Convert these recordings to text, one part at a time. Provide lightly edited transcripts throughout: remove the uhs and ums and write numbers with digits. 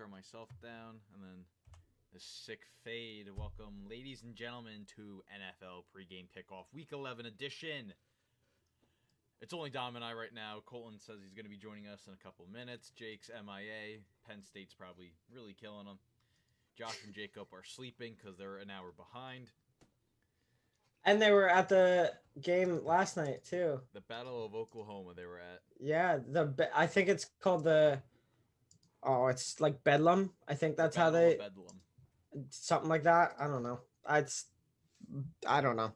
turn myself down, and then the sick fade. Welcome, ladies and gentlemen, to NFL pregame kickoff week 11 edition. It's only Dom and I right now. Colton says he's going to be joining us in a couple minutes. Jake's MIA. Penn State's probably really killing him. Josh and Jacob are sleeping because they're an hour behind. And they were at the game last night too. The Battle of Oklahoma they were at. Yeah, I think it's called it's like Bedlam. I think that's how Battle of they Bedlam. something like that. I don't know. I don't know.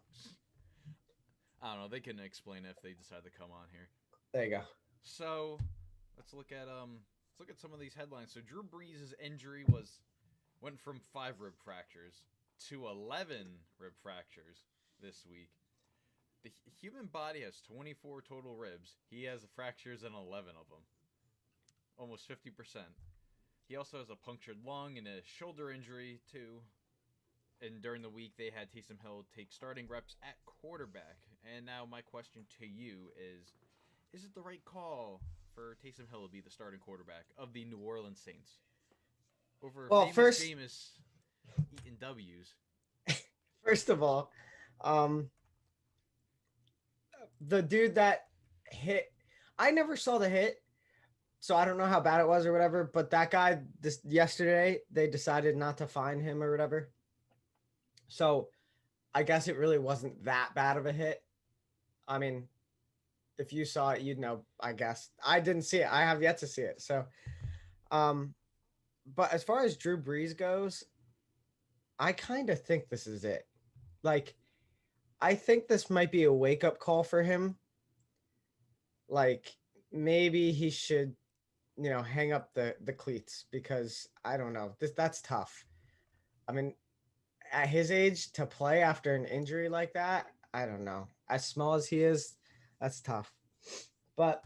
I don't know. They can explain it if they decide to come on here. There you go. So let's look at some of these headlines. So Drew Brees' injury went from 5 rib fractures to 11 rib fractures this week. The human body has 24 total ribs. He has fractures in 11 of them. Almost 50%. He also has a punctured lung and a shoulder injury too. And during the week, they had Taysom Hill take starting reps at quarterback. And now my question to you is it the right call for Taysom Hill to be the starting quarterback of the New Orleans Saints? Over famous eating W's. First of all, the dude that hit, I never saw the hit, so I don't know how bad it was or whatever, but that guy, yesterday, they decided not to fine him or whatever. So I guess it really wasn't that bad of a hit. I mean, if you saw it, you'd know, I guess. I didn't see it. I have yet to see it. So, but as far as Drew Brees goes, I kind of think this is it. Like, I think this might be a wake-up call for him. Like, maybe he should, hang up the cleats, because I don't know. That's tough. I mean, at his age, to play after an injury like that, I don't know. As small as he is, that's tough. But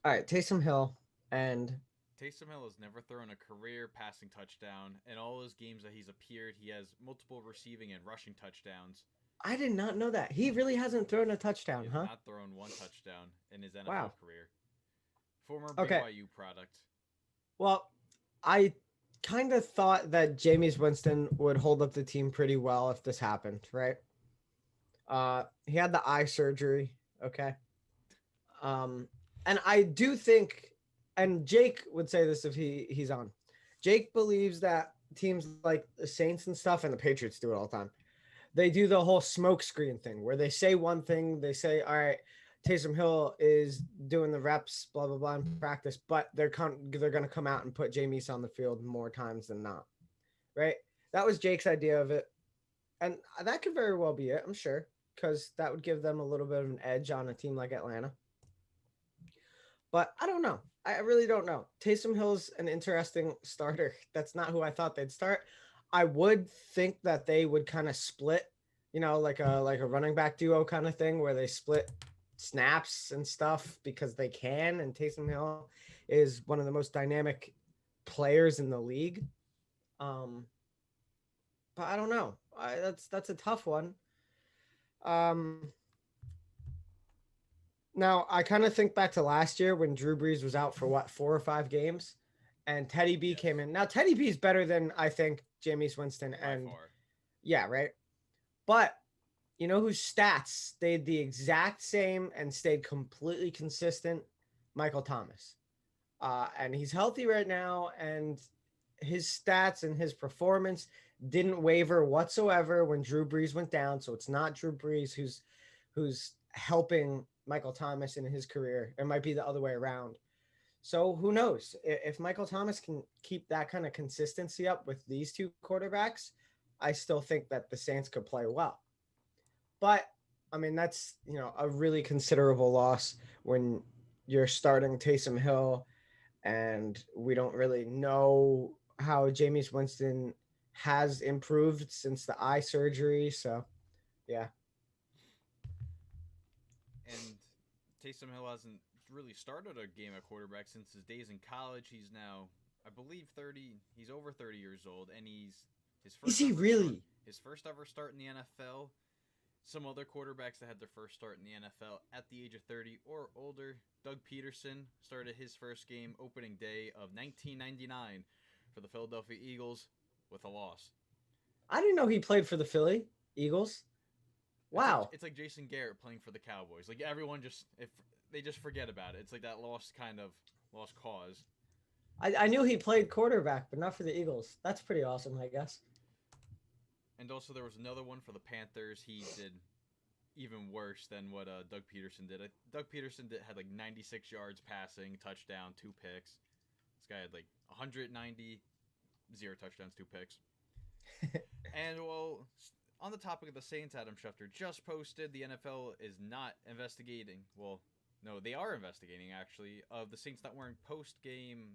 all right, Taysom Hill has never thrown a career passing touchdown. In all those games that he's appeared, he has multiple receiving and rushing touchdowns. I did not know that. He really hasn't thrown a touchdown, He has not thrown one touchdown in his NFL career. Former BYU product. Well, I kind of thought that Jameis Winston would hold up the team pretty well if this happened, right? He had the eye surgery, okay? And I do think, and Jake would say this if he's on, Jake believes that teams like the Saints and stuff, and the Patriots do it all the time, they do the whole smoke screen thing where they say one thing, they say, all right, Taysom Hill is doing the reps, blah, blah, blah, in practice, but they're going to come out and put Jameis on the field more times than not, right? That was Jake's idea of it. And that could very well be it, I'm sure, because that would give them a little bit of an edge on a team like Atlanta. But I don't know. I really don't know. Taysom Hill's an interesting starter. That's not who I thought they'd start. I would think that they would kind of split, like a running back duo kind of thing where they split snaps and stuff because they can. And Taysom Hill is one of the most dynamic players in the league. But I don't know. That's a tough one. Now, I kind of think back to last year when Drew Brees was out for 4 or 5 games, and Teddy B came in. Now, Teddy B is better than, I think, Jameis Winston. And yeah, right? But you know whose stats stayed the exact same and stayed completely consistent? Michael Thomas. And he's healthy right now, and his stats and his performance didn't waver whatsoever when Drew Brees went down. So it's not Drew Brees who's helping Michael Thomas in his career. It might be the other way around. So who knows? If Michael Thomas can keep that kind of consistency up with these two quarterbacks, I still think that the Saints could play well. But, I mean, that's, a really considerable loss when you're starting Taysom Hill, and we don't really know how Jameis Winston has improved since the eye surgery. So, yeah. And Taysom Hill hasn't really started a game at quarterback since his days in college. He's now, I believe, 30. He's over 30 years old, and his first Is he really? His first ever start in the NFL Some other quarterbacks that had their first start in the NFL at the age of 30 or older. Doug Peterson started his first game opening day of 1999 for the Philadelphia Eagles with a loss. I didn't know he played for the Philly Eagles. Wow. It's like Jason Garrett playing for the Cowboys. Like everyone just if they just forget about it. It's like that lost cause. I knew he played quarterback, but not for the Eagles. That's pretty awesome, I guess. And also there was another one for the Panthers. He did even worse than what Doug Peterson did. Doug Peterson had like 96 yards passing, touchdown, 2 picks. This guy had like 190, 0 touchdowns, 2 picks. And well, on the topic of the Saints, Adam Schefter just posted the NFL is not investigating. Well, no, they are investigating actually of the Saints not wearing post-game,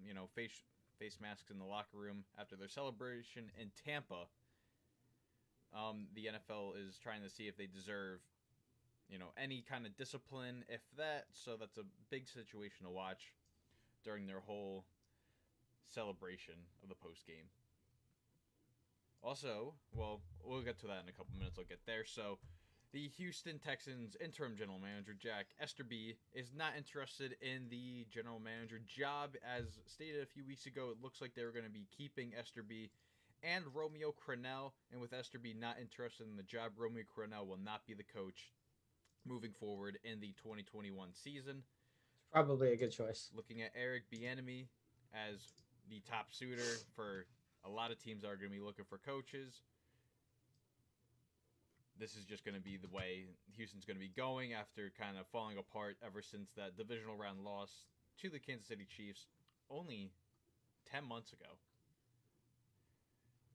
face masks in the locker room after their celebration in Tampa. The NFL is trying to see if they deserve, any kind of discipline, if that. So that's a big situation to watch during their whole celebration of the post game. Also, well, we'll get to that in a couple minutes. I'll get there. So, the Houston Texans interim general manager, Jack Easterby, is not interested in the general manager job. As stated a few weeks ago, it looks like they were going to be keeping Easterby and Romeo Crennel. And with Easterby not interested in the job, Romeo Crennel will not be the coach moving forward in the 2021 season. Probably a good choice. Looking at Eric Bieniemy as the top suitor for a lot of teams that are going to be looking for coaches. This is just going to be the way Houston's going to be going after kind of falling apart ever since that divisional round loss to the Kansas City Chiefs only 10 months ago.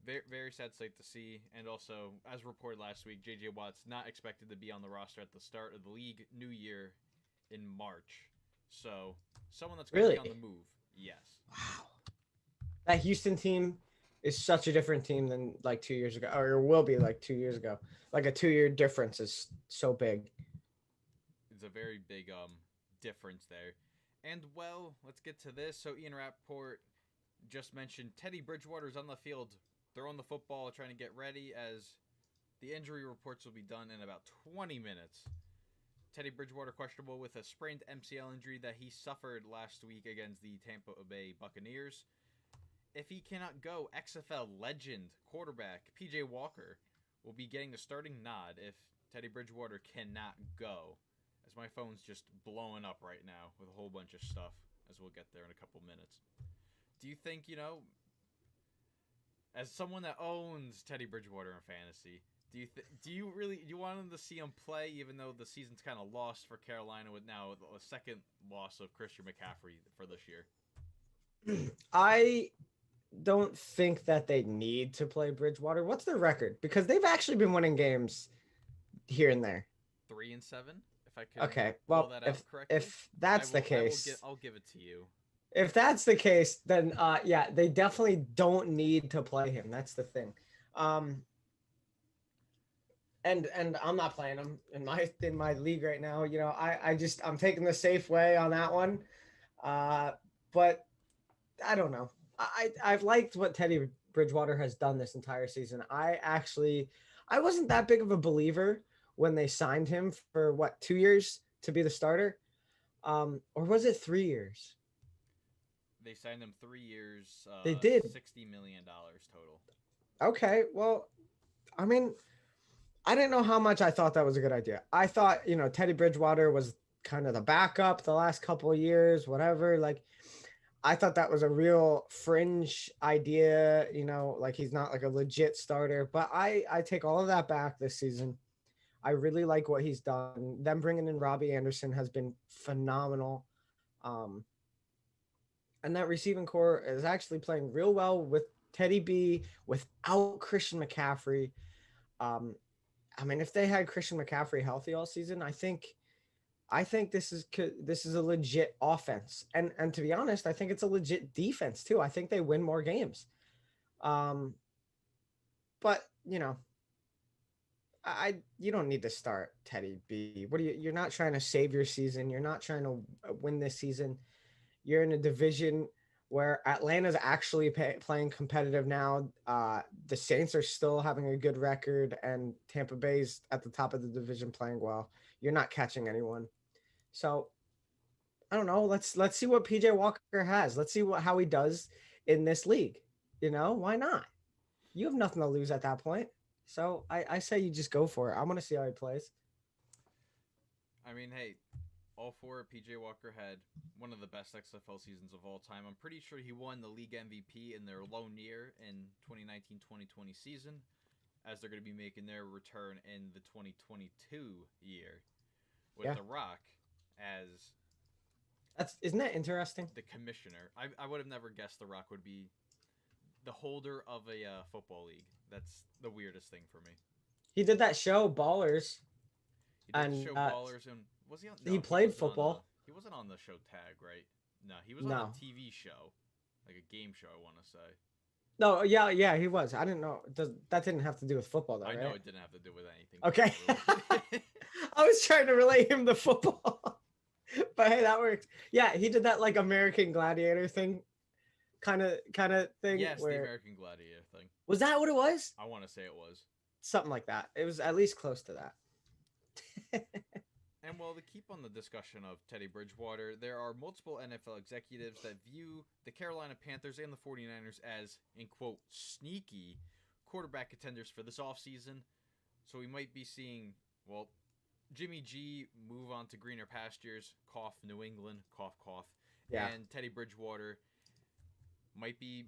Very, very sad sight to see. And also, as reported last week, J.J. Watt's not expected to be on the roster at the start of the league new year in March. So, someone that's going to be on the move. Yes. Wow. That Houston team is such a different team than like 2 years ago, or will be like 2 years ago. Like a 2-year difference is so big. It's a very big difference there. And well, let's get to this. So Ian Rappaport just mentioned Teddy Bridgewater's on the field throwing the football, trying to get ready, as the injury reports will be done in about 20 minutes. Teddy Bridgewater questionable with a sprained MCL injury that he suffered last week against the Tampa Bay Buccaneers. If he cannot go, XFL legend quarterback PJ Walker will be getting the starting nod if Teddy Bridgewater cannot go. As my phone's just blowing up right now with a whole bunch of stuff, as we'll get there in a couple minutes. Do you think, as someone that owns Teddy Bridgewater in fantasy, do you want him to see him play, even though the season's kind of lost for Carolina with now a second loss of Christian McCaffrey for this year? I don't think that they need to play Bridgewater. What's their record? Because they've actually been winning games here and there. 3-7, if I could. Okay, well, if that's the case, I'll give it to you. If that's the case, then yeah, they definitely don't need to play him. That's the thing. And I'm not playing him in my league right now. I'm taking the safe way on that one. But I don't know. I've liked what Teddy Bridgewater has done this entire season. I wasn't that big of a believer when they signed him for 2 years to be the starter, or was it 3 years? They signed him 3 years. They did $60 million total. Okay, well, I mean, I didn't know how much I thought that was a good idea. I thought, Teddy Bridgewater was kind of the backup the last couple of years, whatever. Like, I thought that was a real fringe idea, like he's not like a legit starter. But I take all of that back this season. I really like what he's done. Them bringing in Robbie Anderson has been phenomenal. And that receiving core is actually playing real well with Teddy B without Christian McCaffrey. I mean, if they had Christian McCaffrey healthy all season, I think this is a legit offense. And to be honest, I think it's a legit defense too. I think they win more games. But you don't need to start Teddy B. You're not trying to save your season. You're not trying to win this season. You're in a division where Atlanta's actually playing competitive now. The Saints are still having a good record, and Tampa Bay's at the top of the division playing well. You're not catching anyone. So I don't know. Let's see what PJ Walker has. Let's see how he does in this league. Why not? You have nothing to lose at that point. So I say you just go for it. I want to see how he plays. I mean, hey, all four PJ Walker had one of the best XFL seasons of all time. I'm pretty sure he won the league MVP in their lone year in 2019-2020 season, as they're going to be making their return in the 2022 year with The Rock as isn't that interesting? the commissioner. I would have never guessed The Rock would be the holder of a football league. That's the weirdest thing for me. He did that show Ballers. He did the show Ballers, and was he on? No, he played football. He wasn't on the show Tag, right? No, he was on a TV show, like a game show, I want to say. No, yeah, he was. I didn't know. That didn't have to do with football, though, I know right? it didn't have to do with anything. Okay. I was trying to relate him to football. But hey, that works. Yeah, he did that like American Gladiator thing, kind of thing. Yes, the American Gladiator thing. Was that what it was? I want to say it was. Something like that. It was at least close to that. And well, to keep on the discussion of Teddy Bridgewater, there are multiple NFL executives that view the Carolina Panthers and the 49ers as, in quote, sneaky quarterback contenders for this offseason. So we might be seeing, well, Jimmy G move on to greener pastures, cough, New England, cough, cough. Yeah. And Teddy Bridgewater might be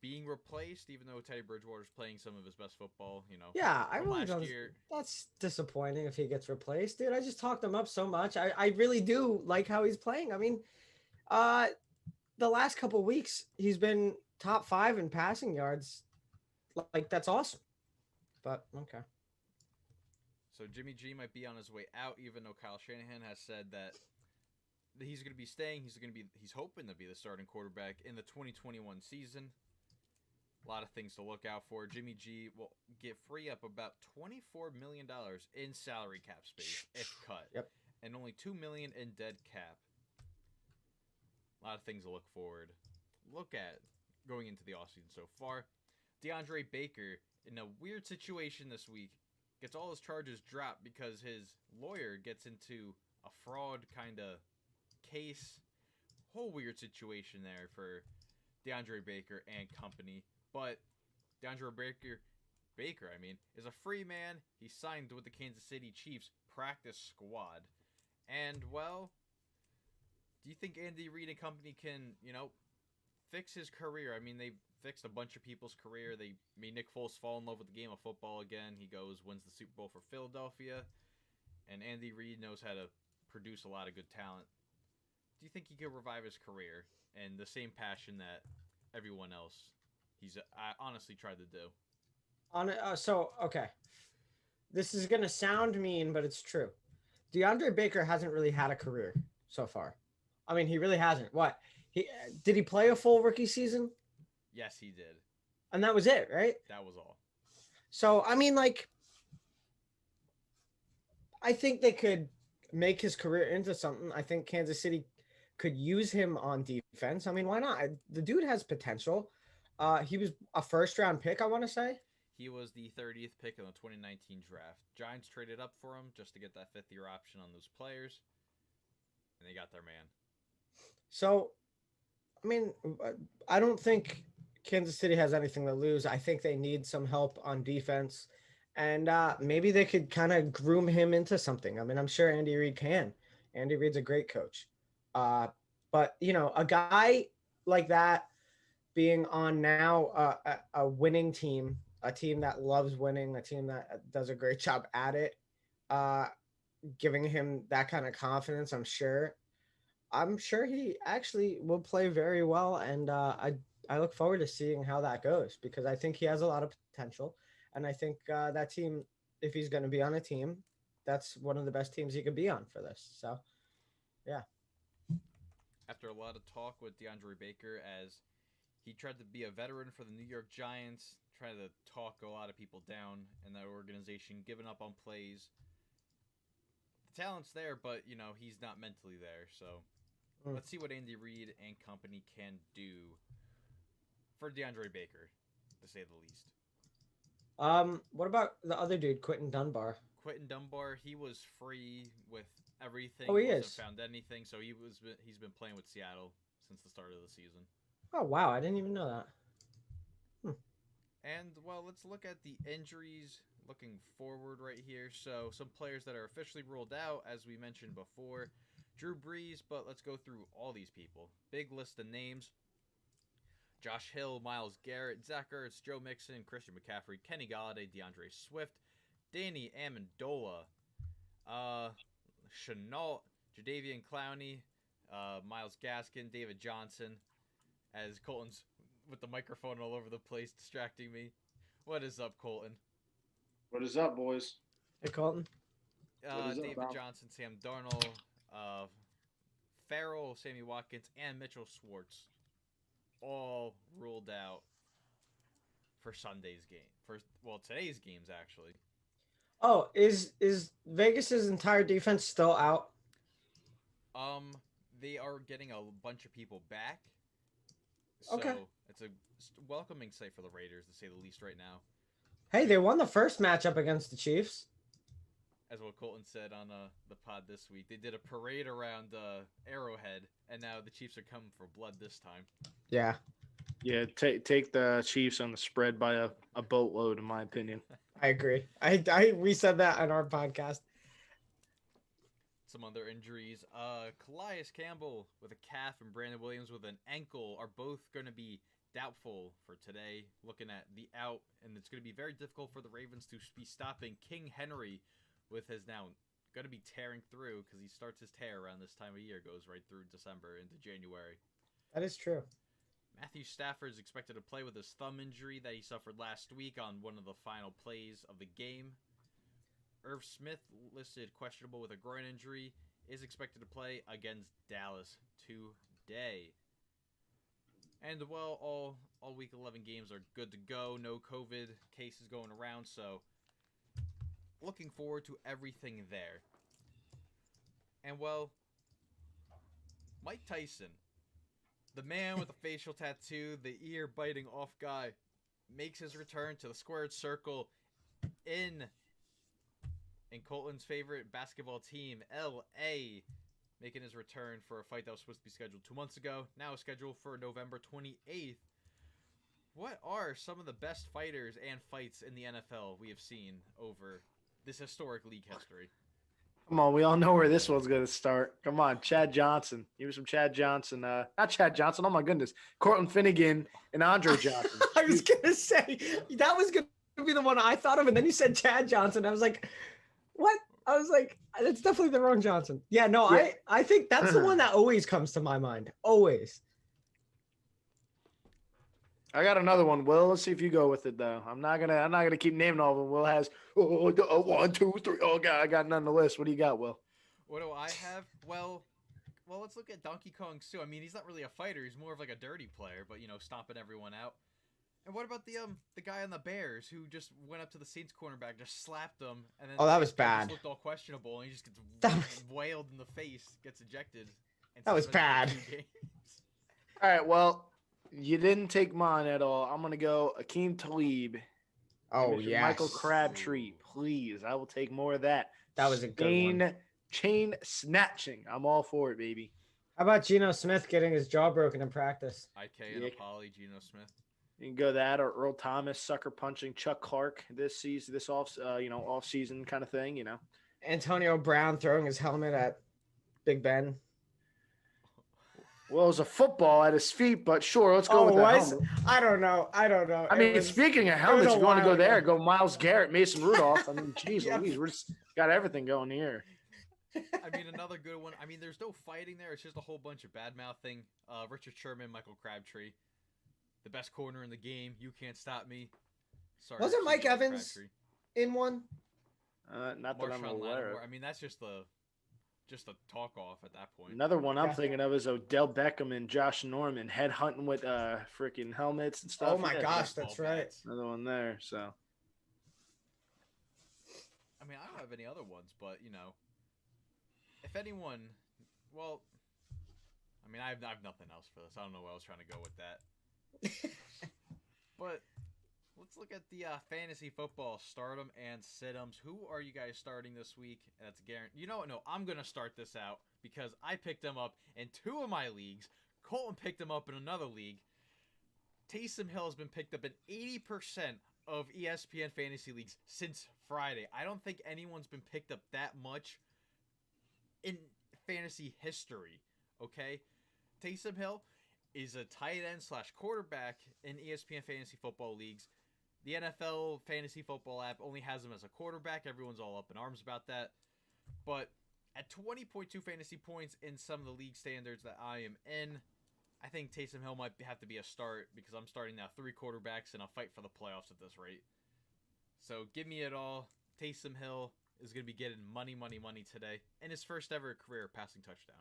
being replaced, even though Teddy Bridgewater's playing some of his best football, Yeah, I really don't. That's disappointing if he gets replaced, dude. I just talked him up so much. I really do like how he's playing. I mean, the last couple of weeks he's been top 5 in passing yards. Like, that's awesome. But okay. So Jimmy G might be on his way out, even though Kyle Shanahan has said that he's going to be staying. He's hoping to be the starting quarterback in the 2021 season. A lot of things to look out for. Jimmy G will free up about $24 million in salary cap space if cut. Yep. And only $2 million in dead cap. A lot of things to look at going into the offseason so far. DeAndre Baker, in a weird situation this week, gets all his charges dropped because his lawyer gets into a fraud kind of case. Whole weird situation there for DeAndre Baker and company. But DeAndre Baker, is a free man. He signed with the Kansas City Chiefs practice squad. And, well, do you think Andy Reid and company can, fix his career? They fixed a bunch of people's career. They made Nick Foles fall in love with the game of football again. He wins the Super Bowl for Philadelphia. And Andy Reid knows how to produce a lot of good talent. Do you think he could revive his career and the same passion that everyone else he's honestly tried to do? Okay. This is going to sound mean, but it's true. DeAndre Baker hasn't really had a career so far. He really hasn't. What? Did he play a full rookie season? Yes, he did. And that was it, right? That was all. So, I think they could make his career into something. I think Kansas City could use him on defense. Why not? The dude has potential. He was a first-round pick, I want to say. He was the 30th pick in the 2019 draft. Giants traded up for him just to get that fifth-year option on those players, and they got their man. So, I don't think Kansas City has anything to lose. I think they need some help on defense, and maybe they could kind of groom him into something. I'm sure Andy Reid can. Andy Reid's a great coach. But, a guy like that being on now a winning team, a team that loves winning, a team that does a great job at it, giving him that kind of confidence, I'm sure he actually will play very well. And I look forward to seeing how that goes, because I think he has a lot of potential. And I think that team, if he's going to be on a team, that's one of the best teams he could be on for this. So, yeah. After a lot of talk with DeAndre Baker, as he tried to be a veteran for the New York Giants, tried to talk a lot of people down in that organization, giving up on plays. The talent's there, but, he's not mentally there. So Mm. let's see what Andy Reid and company can do for DeAndre Baker, to say the least. What about the other dude, Quentin Dunbar? Quentin Dunbar, he was free with everything. Oh, he wasn't is. found anything, so he's been playing with Seattle since the start of the season. Oh wow, I didn't even know that. And well, let's look at the injuries looking forward right here. So some players that are officially ruled out, as we mentioned before, Drew Brees, but let's go through all these people. Big list of names. Josh Hill, Myles Garrett, Zach Ertz, Joe Mixon, Christian McCaffrey, Kenny Galladay, DeAndre Swift, Danny Amendola, Chenault, Jadeveon Clowney, Myles Gaskin, David Johnson, as Colton's with the microphone all over the place distracting me. What is up, Colton? What is up, boys? Hey Colton. David Johnson, Sam Darnold, Farrell, Sammy Watkins, and Mitchell Schwartz all ruled out for Sunday's game. Today's games actually. Oh, is Vegas's entire defense still out? They are getting a bunch of people back. Okay. So it's a welcoming sight for the Raiders, to say the least, right now. Hey, they won the first matchup against the Chiefs. As what Colton said on the pod this week, they did a parade around Arrowhead, and now the Chiefs are coming for blood this time. Yeah. Yeah, take the Chiefs on the spread by a boatload, in my opinion. I agree. We said that on our podcast. Some other injuries. Calais Campbell with a calf and Brandon Williams with an ankle are both going to be doubtful for today. Looking at the out, and it's going to be very difficult for the Ravens to be stopping King Henry with his now going to be tearing through, because he starts his tear around this time of year, goes right through December into January. That is true. Matthew Stafford is expected to play with his thumb injury that he suffered last week on one of the final plays of the game. Irv Smith, listed questionable with a groin injury, is expected to play against Dallas today. And, well, all Week 11 games are good to go. No COVID cases going around, so looking forward to everything there. And, well, Mike Tyson, the man with the facial tattoo, the ear-biting off guy, makes his return to the squared circle in Colton's favorite basketball team, LA, making his return for a fight that was supposed to be scheduled 2 months ago, now scheduled for November 28th. What are some of the best fighters and fights in the NFL we have seen over this historic league history? Come on, we all know where this one's going to start. Come on, Chad Johnson. Give me some Chad Johnson. Not Chad Johnson. Oh, my goodness. Cortland Finnegan and Andre Johnson. I was going to say, that was going to be the one I thought of, and then you said Chad Johnson. I was like, what? I was like, that's definitely the wrong Johnson. Yeah, no, yeah. I think that's the one that always comes to my mind. Always. I got another one, Will. Let's see if you go with it, though. I'm not gonna keep naming all of them. Will has 1, 2, 3. Oh God, I got none on the list. What do you got, Will? What do I have? Well, let's look at Donkey Kong Sue. I mean, he's not really a fighter. He's more of like a dirty player, but stomping everyone out. And what about the guy on the Bears who just went up to the Saints cornerback, just slapped him, and then that was bad. Just looked all questionable, and he just gets wailed in the face, gets ejected. And that was bad. All right, well, you didn't take mine at all. I'm gonna go Akeem Talib. Oh yes. Michael Crabtree, please. I will take more of that. That was a good one. Chain snatching. I'm all for it, baby. How about Geno Smith getting his jaw broken in practice? IK and a poly, Geno Smith. You can go that, or Earl Thomas sucker punching Chuck Clark this season, off season kind of thing, Antonio Brown throwing his helmet at Big Ben. Well, it was a football at his feet, but sure, let's go with that helmet. I don't know. I mean, speaking of helmets, if you want to go there, go Myles Garrett, Mason Rudolph. I mean, geez, Louise, we're just got everything going here. I mean, another good one. I mean, there's no fighting there. It's just a whole bunch of bad-mouthing. Richard Sherman, Michael Crabtree. The best corner in the game. You can't stop me. Sorry. Wasn't Mike Evans in one? Not that I'm aware of. I mean, that's just a talk off at that point. Another one I'm thinking of is Odell Beckham and Josh Norman head hunting with freaking helmets and stuff. Oh my gosh, that's right. Another one there. So. I mean, I don't have any other ones, but if anyone, well, I mean, I have nothing else for this. I don't know where I was trying to go with that. But let's look at the fantasy football stardom and sit-ems. Who are you guys starting this week? That's guaranteed. You know what? No, I'm going to start this out because I picked them up in 2 of my leagues. Colton picked them up in another league. Taysom Hill has been picked up in 80% of ESPN fantasy leagues since Friday. I don't think anyone's been picked up that much in fantasy history, okay? Taysom Hill is a tight end / quarterback in ESPN fantasy football leagues. The NFL fantasy football app only has him as a quarterback. Everyone's all up in arms about that. But at 20.2 fantasy points in some of the league standards that I am in, I think Taysom Hill might have to be a start because I'm starting now 3 quarterbacks in a fight for the playoffs at this rate. So give me it all. Taysom Hill is going to be getting money today in his first ever career passing touchdown.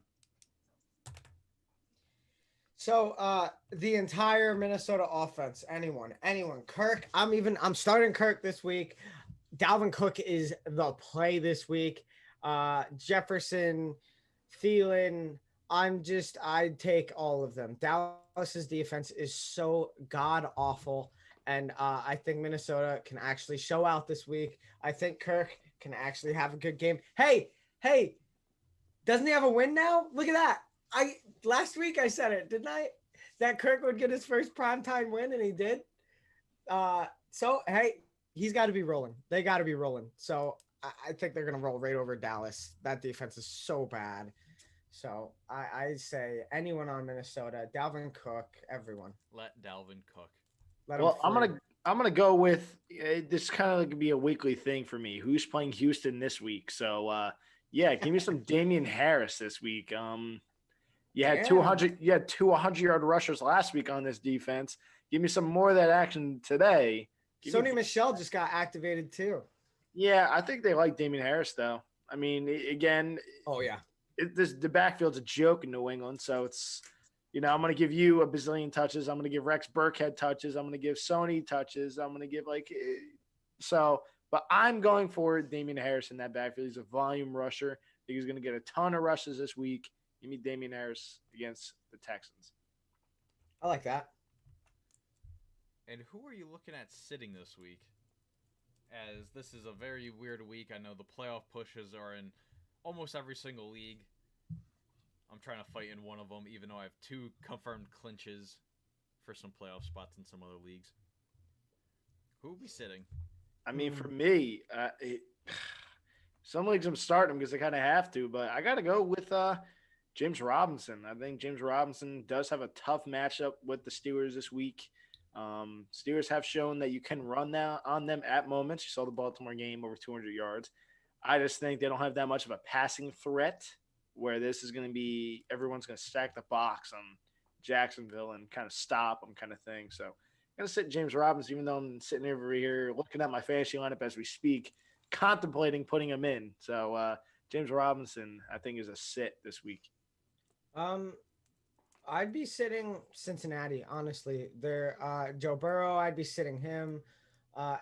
So the entire Minnesota offense, anyone, Kirk. I'm starting Kirk this week. Dalvin Cook is the play this week. Jefferson, Thielen. I'd take all of them. Dallas's defense is so god awful. And I think Minnesota can actually show out this week. I think Kirk can actually have a good game. Hey, doesn't he have a win now? Look at that. Last week I said it, didn't I? That Kirk would get his first primetime win, and he did. So, hey, he's got to be rolling. They got to be rolling. So I think they're going to roll right over Dallas. That defense is so bad. So I say anyone on Minnesota, Dalvin Cook, everyone. Let Dalvin cook. Well, I'm gonna go with this. Kind of like be a weekly thing for me. Who's playing Houston this week? So yeah, give me some Damian Harris this week. You had 200-yard rushers last week on this defense. Give me some more of that action today. Sony Michel just got activated too. Yeah, I think they like Damian Harris though. I mean, again. Oh yeah. The backfield's a joke in New England, so it's, I'm going to give you a bazillion touches. I'm going to give Rex Burkhead touches. I'm going to give Sony touches. I'm going to give but I'm going for Damian Harris in that backfield. He's a volume rusher. I think he's going to get a ton of rushes this week. Give me Damian Harris against the Texans. I like that. And who are you looking at sitting this week? As this is a very weird week. I know the playoff pushes are in almost every single league. I'm trying to fight in one of them, even though I have 2 confirmed clinches for some playoff spots in some other leagues. Who will be sitting? I mean, for me, some leagues I'm starting because I kind of have to, but I got to go with James Robinson. I think James Robinson does have a tough matchup with the Steelers this week. Steelers have shown that you can run now on them at moments. You saw the Baltimore game, over 200 yards. I just think they don't have that much of a passing threat where this is going to be everyone's going to stack the box on Jacksonville and kind of stop them kind of thing. So I'm going to sit James Robinson, even though I'm sitting over here looking at my fantasy lineup as we speak, contemplating putting him in. So James Robinson, I think, is a sit this week. I'd be sitting Cincinnati, honestly. They're Joe Burrow, I'd be sitting him.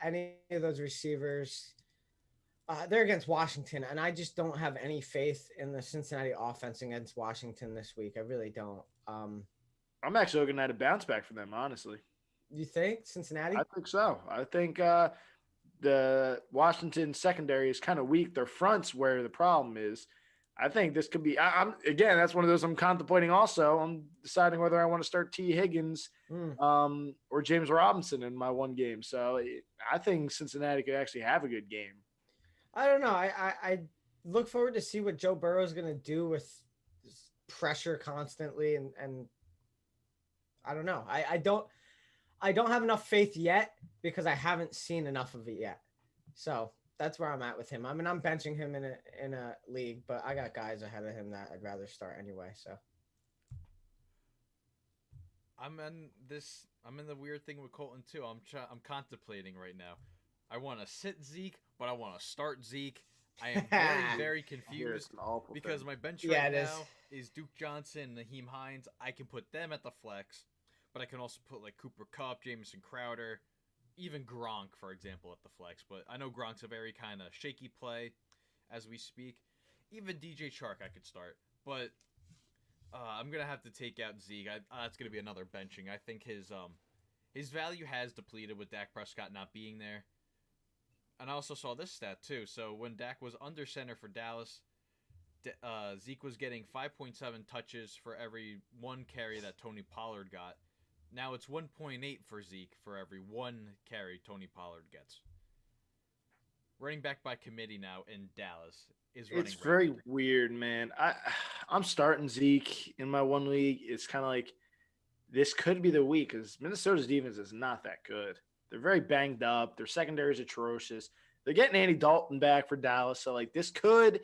Any of those receivers. They're against Washington, and I just don't have any faith in the Cincinnati offense against Washington this week. I really don't. I'm actually looking at a bounce back for them, honestly. You think Cincinnati? I think so. I think the Washington secondary is kind of weak. Their front's where the problem is. I think this could be. Again, that's one of those I'm contemplating. Also, I'm deciding whether I want to start T. Higgins or James Robinson in my one game. So I think Cincinnati could actually have a good game. I don't know. I look forward to see what Joe Burrow is going to do with pressure constantly, and I don't know. I don't have enough faith yet because I haven't seen enough of it yet. So that's where I'm at with him. I mean, I'm benching him in a league, but I got guys ahead of him that I'd rather start anyway. So I'm in the weird thing with Colton too. I'm contemplating right now. I want to sit Zeke, but I want to start Zeke. I am very, very confused because my bench now is Duke Johnson, Naheem Hines. I can put them at the flex, but I can also put like Cooper Kupp, Jamison Crowder, even Gronk, for example, at the flex. But I know Gronk's a very kind of shaky play as we speak. Even DJ Chark I could start. But I'm gonna have to take out Zeke. That's gonna be another benching. I think his value has depleted with Dak Prescott not being there. And I also saw this stat too. So when Dak was under center for Dallas, Zeke was getting 5.7 touches for every one carry that Tony Pollard got. Now it's 1.8 for Zeke for every one carry Tony Pollard gets. Running back by committee now in Dallas is running. It's very weird, man. I'm starting Zeke in my one league. It's kind of like this could be the week because Minnesota's defense is not that good. They're very banged up. Their secondary is atrocious. They're getting Andy Dalton back for Dallas, so like this could.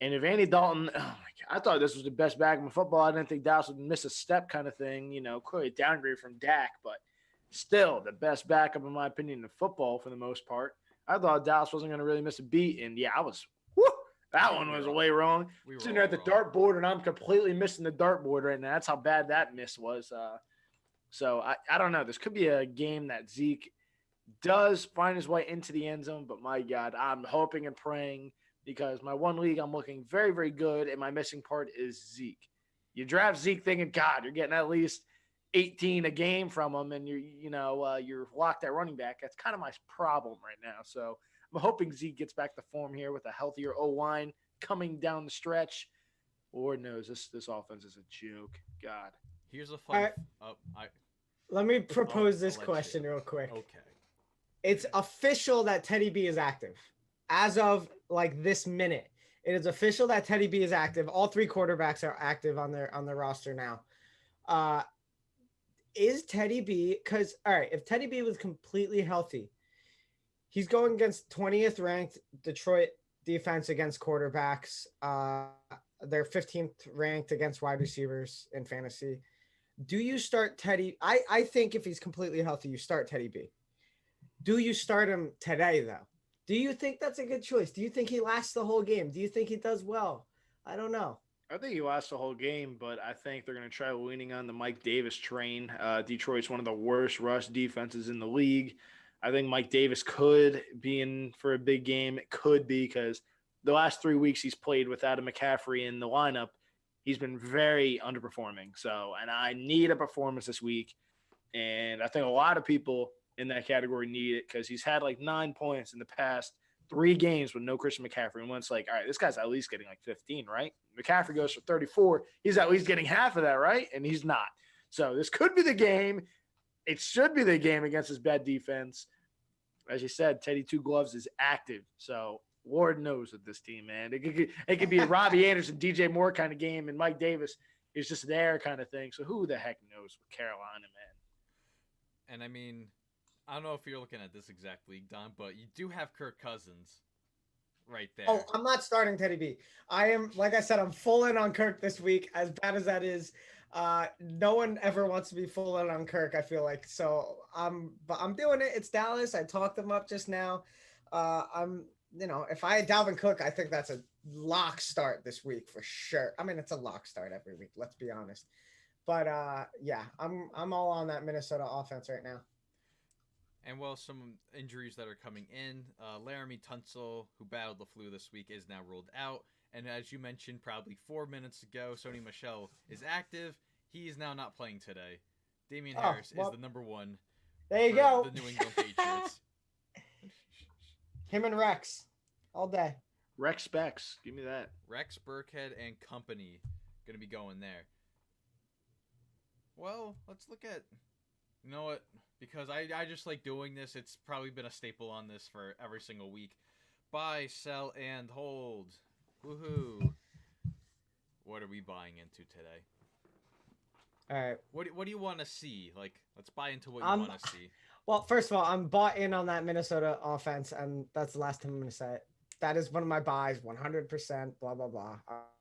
And if Andy Dalton, oh my God, I thought this was the best back in football. I didn't think Dallas would miss a step kind of thing. You know, clearly a downgrade from Dak, but still the best backup in my opinion in football for the most part. I thought Dallas wasn't going to really miss a beat, and yeah, that one was way wrong. Sitting there at the dartboard, and I'm completely missing the dartboard right now. That's how bad that miss was. So I don't know. This could be a game that Zeke does find his way into the end zone, but my God, I'm hoping and praying because my one league I'm looking very, very good, and my missing part is Zeke. You draft Zeke thinking, God, you're getting at least 18 a game from him, and you're locked at running back. That's kind of my problem right now. So I'm hoping Zeke gets back to form here with a healthier O-line coming down the stretch. Lord knows this offense is a joke. God. Here's a fun. Let me propose this question real quick. Okay. It's official that Teddy B is active. As of like this minute, it is official that Teddy B is active. All three quarterbacks are active on their roster now. Is Teddy B, because all right, if Teddy B was completely healthy, he's going against 20th ranked Detroit defense against quarterbacks. They're 15th ranked against wide receivers in fantasy. Do you start Teddy? I think if he's completely healthy, you start Teddy B. Do you start him today though? Do you think that's a good choice? Do you think he lasts the whole game? Do you think he does well? I don't know. I think he lasts the whole game, but I think they're going to try leaning on the Mike Davis train. Detroit's one of the worst rush defenses in the league. I think Mike Davis could be in for a big game. It could be because the last 3 weeks he's played without a McCaffrey in the lineup. He's been very underperforming. So, and I need a performance this week. And I think a lot of people in that category need it because he's had like 9 points in the past 3 games with no Christian McCaffrey. And once like, all right, this guy's at least getting like 15, right? McCaffrey goes for 34. He's at least getting half of that, right? And he's not. So this could be the game. It should be the game against his bad defense. As you said, Teddy Two Gloves is active. So Lord knows with this team, man. It could be a Robbie Anderson, DJ Moore kind of game, and Mike Davis is just there kind of thing. So who the heck knows with Carolina, man? And I mean, I don't know if you're looking at this exact league, Don, but you do have Kirk Cousins right there. Oh, I'm not starting Teddy B. I am, like I said, I'm full in on Kirk this week, as bad as that is. No one ever wants to be full in on Kirk, I feel like. So but I'm doing it. It's Dallas. I talked them up just now. If I had Dalvin Cook, I think that's a lock start this week for sure. I mean, it's a lock start every week, let's be honest. But yeah, I'm all on that Minnesota offense right now. And well, some injuries that are coming in. Laramie Tunsil, who battled the flu this week, is now ruled out. And as you mentioned probably 4 minutes ago, Sony Michel is active. He is now not playing today. Damian Harris is the number one. There you go. The New England Patriots. Him and Rex all day. Rex Specs. Give me that. Rex Burkhead and company going to be going there. Well, let's look at, you know what? Because I just like doing this. It's probably been a staple on this for every single week. Buy, sell, and hold. Woohoo. What are we buying into today? All right. What do you want to see? Like, let's buy into what you want to see. Well, first of all, I'm bought in on that Minnesota offense, and that's the last time I'm going to say it. That is one of my buys, 100%, blah, blah, blah.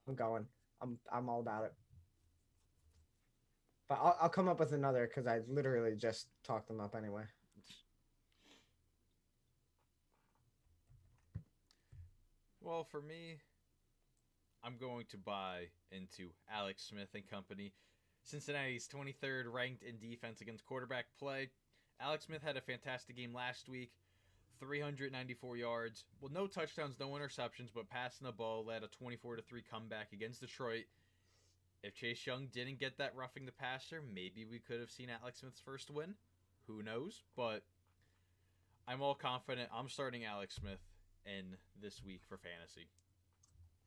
I'm going. I'm all about it. But I'll come up with another because I literally just talked them up anyway. Well, for me, I'm going to buy into Alex Smith and company. Cincinnati's 23rd ranked in defense against quarterback play. Alex Smith had a fantastic game last week. 394 yards. Well, no touchdowns, no interceptions, but passing the ball led a 24-3 comeback against Detroit. If Chase Young didn't get that roughing the passer, maybe we could have seen Alex Smith's first win. Who knows? But I'm all confident. I'm starting Alex Smith in this week for fantasy.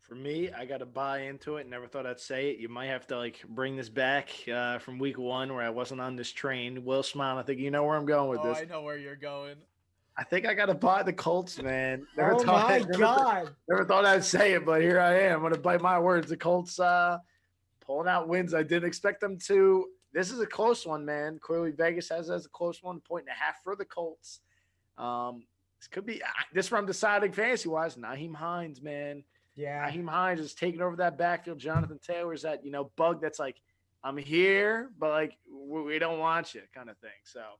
For me, I got to buy into it. Never thought I'd say it. You might have to bring this back from week 1 where I wasn't on this train. Will Smile, I think you know where I'm going with this. I know where you're going. I think I got to buy the Colts, man. God. Never thought I'd say it, but here I am. I'm going to bite my words. The Colts pulling out wins I didn't expect them to. This is a close one, man. Clearly, Vegas has it as a close one, 1.5 for the Colts. This could be – this one I'm deciding fantasy-wise. Nyheim Hines, man. Yeah. Nyheim Hines is taking over that backfield. Jonathan Taylor's that, bug that's like, I'm here, but, we don't want you kind of thing. So –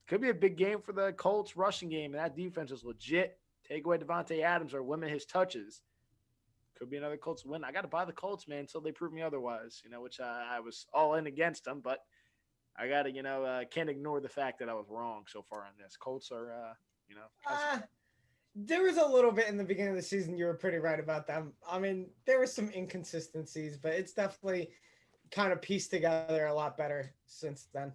could be a big game for the Colts rushing game, and that defense is legit. Take away Devontae Adams or limit his touches. Could be another Colts win. I got to buy the Colts, man, until they prove me otherwise, which I was all in against them. But I got to, can't ignore the fact that I was wrong so far on this. Colts are, there was a little bit in the beginning of the season you were pretty right about them. I mean, there were some inconsistencies, but it's definitely kind of pieced together a lot better since then.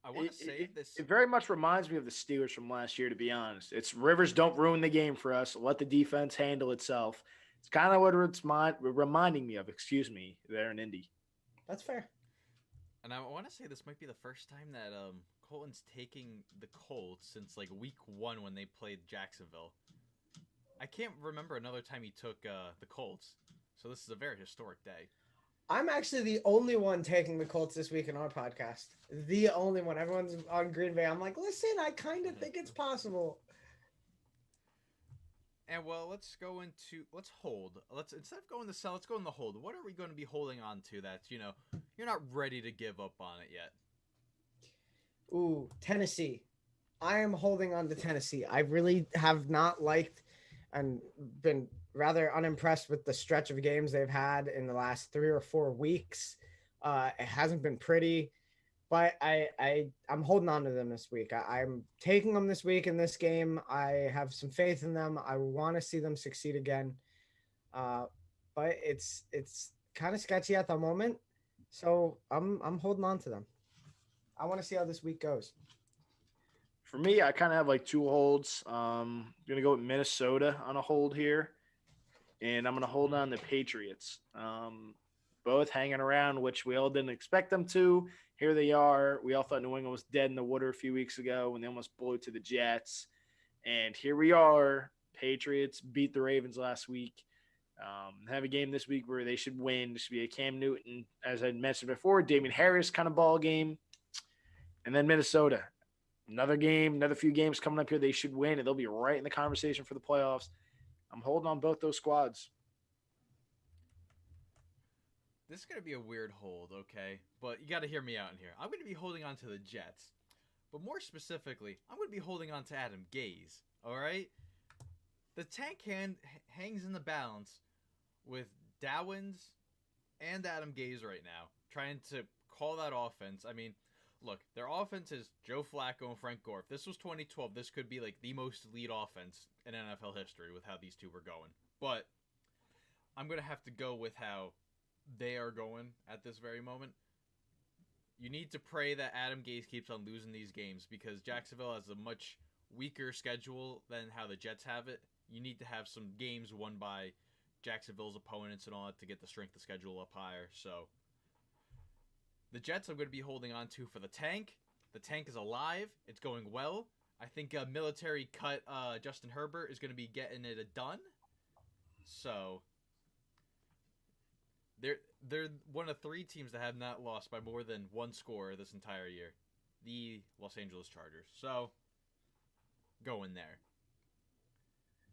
I want to say this. It very much reminds me of the Steelers from last year, to be honest. It's Rivers don't ruin the game for us. Let the defense handle itself. It's kind of what it's reminding me of, there in Indy. That's fair. And I want to say this might be the first time that Colton's taking the Colts since week 1 when they played Jacksonville. I can't remember another time he took the Colts. So this is a very historic day. I'm actually the only one taking the Colts this week in our podcast. The only one. Everyone's on Green Bay. I'm like, listen, I kind of think it's possible. And let's hold. Instead of going to sell, let's go in the hold. What are we going to be holding on to that, you're not ready to give up on it yet? Ooh, Tennessee. I am holding on to Tennessee. I really have not liked and been rather unimpressed with the stretch of games they've had in the last 3 or 4 weeks. It hasn't been pretty, but I'm holding on to them this week. I'm taking them this week in this game. I have some faith in them. I want to see them succeed again. But it's kind of sketchy at the moment. So I'm holding on to them. I want to see how this week goes. For me, I kind of have 2 holds. I'm going to go with Minnesota on a hold here. And I'm going to hold on to Patriots. Both hanging around, which we all didn't expect them to. Here they are. We all thought New England was dead in the water a few weeks ago when they almost blew to the Jets. And here we are. Patriots beat the Ravens last week. Have a game this week where they should win. This should be a Cam Newton, as I mentioned before, Damian Harris kind of ball game. And then Minnesota. Another game, another few games coming up here. They should win, and they'll be right in the conversation for the playoffs. I'm holding on both those squads. This is going to be a weird hold, okay? But you got to hear me out in here. I'm going to be holding on to the Jets. But more specifically, I'm going to be holding on to Adam Gase, all right? The tank hangs in the balance with Dowens and Adam Gase right now, trying to call that offense. I mean, look, their offense is Joe Flacco and Frank Gore. If this was 2012, this could be the most elite offense in NFL history with how these two were going. But I'm going to have to go with how they are going at this very moment. You need to pray that Adam Gase keeps on losing these games because Jacksonville has a much weaker schedule than how the Jets have it. You need to have some games won by Jacksonville's opponents and all that to get the strength of schedule up higher. So the Jets I'm going to be holding on to for the tank. The tank is alive. It's going well. I think military cut Justin Herbert is going to be getting it done. So they're one of 3 teams that have not lost by more than 1 score this entire year. The Los Angeles Chargers. So going there.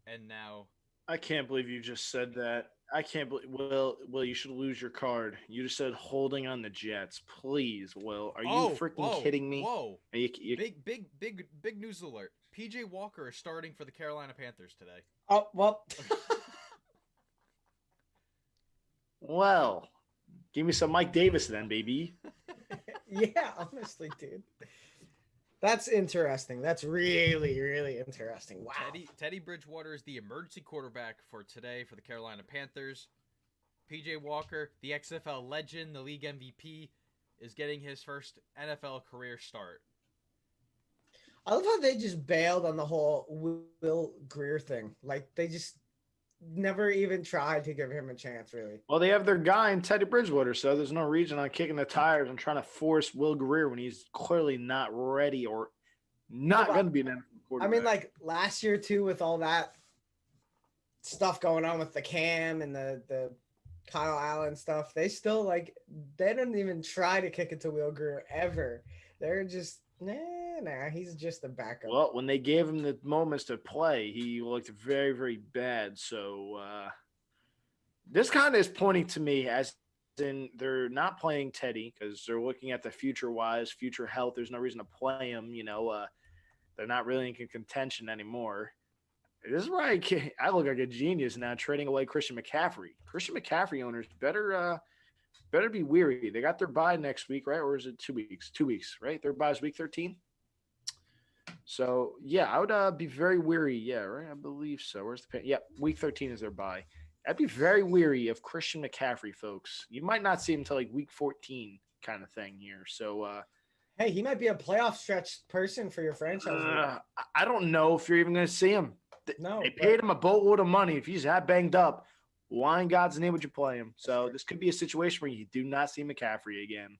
And now I can't believe you just said that. I can't believe Will, you should lose your card. You just said holding on the Jets. Please, Will. Are you freaking kidding me? Whoa. Are you... Big news alert. PJ Walker is starting for the Carolina Panthers today. Oh, well. Well, give me some Mike Davis then, baby. Yeah, honestly, dude. That's interesting. That's really, really interesting. Wow. Teddy Bridgewater is the emergency quarterback for today for the Carolina Panthers. PJ Walker, the XFL legend, the league MVP, is getting his first NFL career start. I love how they just bailed on the whole Will Greer thing. Like, they just never even tried to give him a chance, really. Well, they have their guy in Teddy Bridgewater, so there's no reason on kicking the tires and trying to force Will Greer when he's clearly not ready or not going to be an NFL quarterback. I mean, like, last year, too, with all that stuff going on with the Cam and the Kyle Allen stuff, they still, like, they didn't even try to kick it to Will Greer ever. They're just, nah, he's just a backup. Well, when they gave him the moments to play, he looked very, very bad. So this kind of is pointing to me as in they're not playing Teddy because they're looking at the future-wise, future health. There's no reason to play him. They're not really in contention anymore. This is where I look like a genius now trading away Christian McCaffrey. Christian McCaffrey owners better be weary. They got their bye next week, right? Or is it 2 weeks? 2 weeks, right? Their bye is week 13. So, yeah, I would be very weary. Yeah, right? I believe so. Where's the pen? Yeah, week 13 is their bye. I'd be very weary of Christian McCaffrey, folks. You might not see him until like week 14 kind of thing here. So, hey, he might be a playoff stretch person for your franchise. I don't know if you're even going to see him. No, they paid him a boatload of money. If he's that banged up, why in God's name would you play him? So this could be a situation where you do not see McCaffrey again.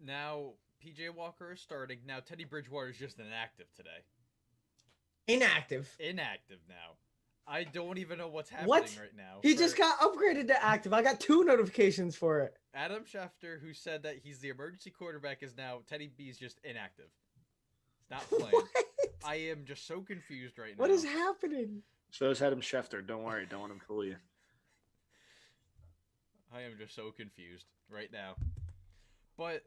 Now, PJ Walker is starting. Now, Teddy Bridgewater is just inactive today. Inactive now. I don't even know what's happening right now. He just got upgraded to active. I got 2 notifications for it. Adam Schefter, who said that he's the emergency quarterback, is now Teddy B's just inactive. He's not playing. What? I am just so confused right now. What is happening? So is Adam Schefter. Don't worry. Don't want him to fool you. I am just so confused right now. But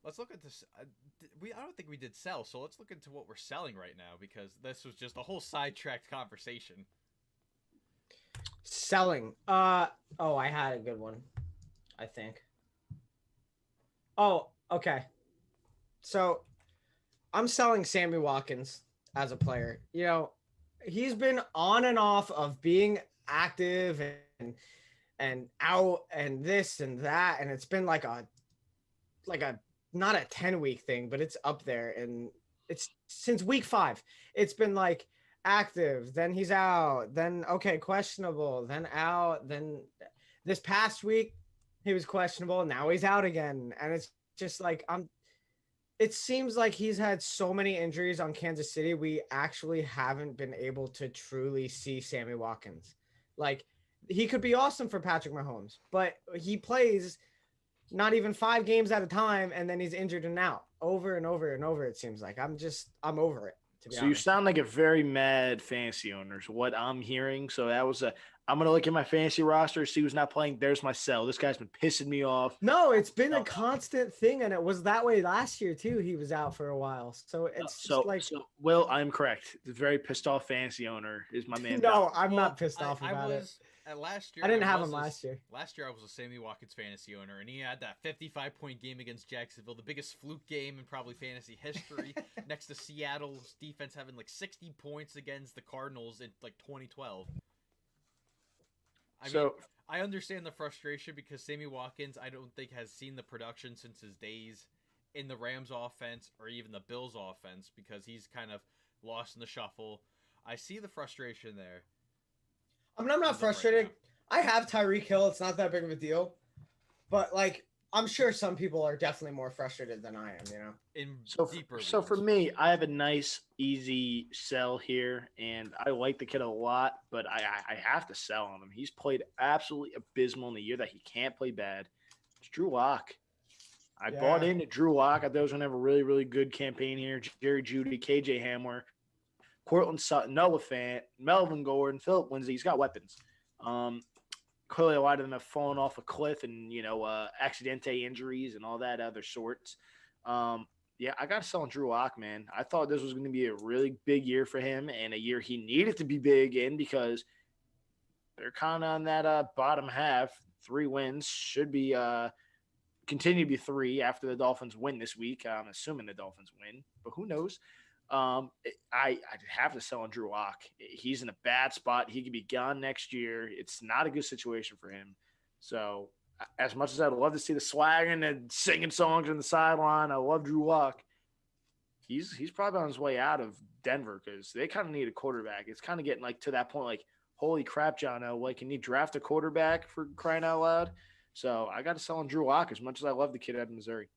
let's look at this. I don't think we did sell, so let's look into what we're selling right now because this was just a whole sidetracked conversation. Selling. I had a good one, I think. Oh, okay. So I'm selling Sammy Watkins as a player. He's been on and off of being active and out and this and that, and it's been like a not a 10-week thing, but it's up there, and it's since week 5. It's been like active, then he's out, then questionable, then out, then this past week he was questionable, now he's out again, and it's just like it seems like he's had so many injuries on Kansas City. We actually haven't been able to truly see Sammy Watkins. Like, he could be awesome for Patrick Mahomes, but he plays not even 5 games at a time, and then he's injured and out over and over and over. It seems like I'm over it. To be honest. You sound like a very mad fantasy owner. So what I'm hearing. So that was I'm going to look at my fantasy roster, see who's not playing. There's my sell. This guy's been pissing me off. No, it's been a constant thing, and it was that way last year too. He was out for a while. So it's Will, I'm correct. The very pissed off fantasy owner is my man. No, I'm not pissed off about it. Last year, I didn't have him last year. Last year, I was a Sammy Watkins fantasy owner, and he had that 55-point game against Jacksonville, the biggest fluke game in probably fantasy history, next to Seattle's defense having like 60 points against the Cardinals in like 2012. I mean, I understand the frustration because Sammy Watkins, I don't think, has seen the production since his days in the Rams offense or even the Bills offense because he's kind of lost in the shuffle. I see the frustration there. I mean, I'm not frustrated. I have Tyreek Hill. It's not that big of a deal. But, like, I'm sure some people are definitely more frustrated than I am, So for me, I have a nice, easy sell here, and I like the kid a lot, but I have to sell on him. He's played absolutely abysmal in the year that he can't play bad. It's Drew Lock. I bought into Drew Lock. I thought he was going to have a really, really good campaign here. Jerry Jeudy, KJ Hamler, Cortland Sutton, Noah Fant, Melvin Gordon, Philip Lindsay. He's got weapons. Clearly, a lot of them have fallen off a cliff and, accidente injuries and all that other sorts. I got to sell on Drew Lock, man. I thought this was going to be a really big year for him and a year he needed to be big in because they're kind of on that bottom half. 3 wins should be continue to be 3 after the Dolphins win this week. I'm assuming the Dolphins win, but who knows? I'd have to sell on Drew Lock. He's in a bad spot. He could be gone next year. It's not a good situation for him. So, as much as I'd love to see the swagging and singing songs in the sideline, I love Drew Lock. He's probably on his way out of Denver because they kind of need a quarterback. It's kind of getting like to that point, like, holy crap, John Elway, can you draft a quarterback for crying out loud? So I got to sell on Drew Lock as much as I love the kid out of Missouri.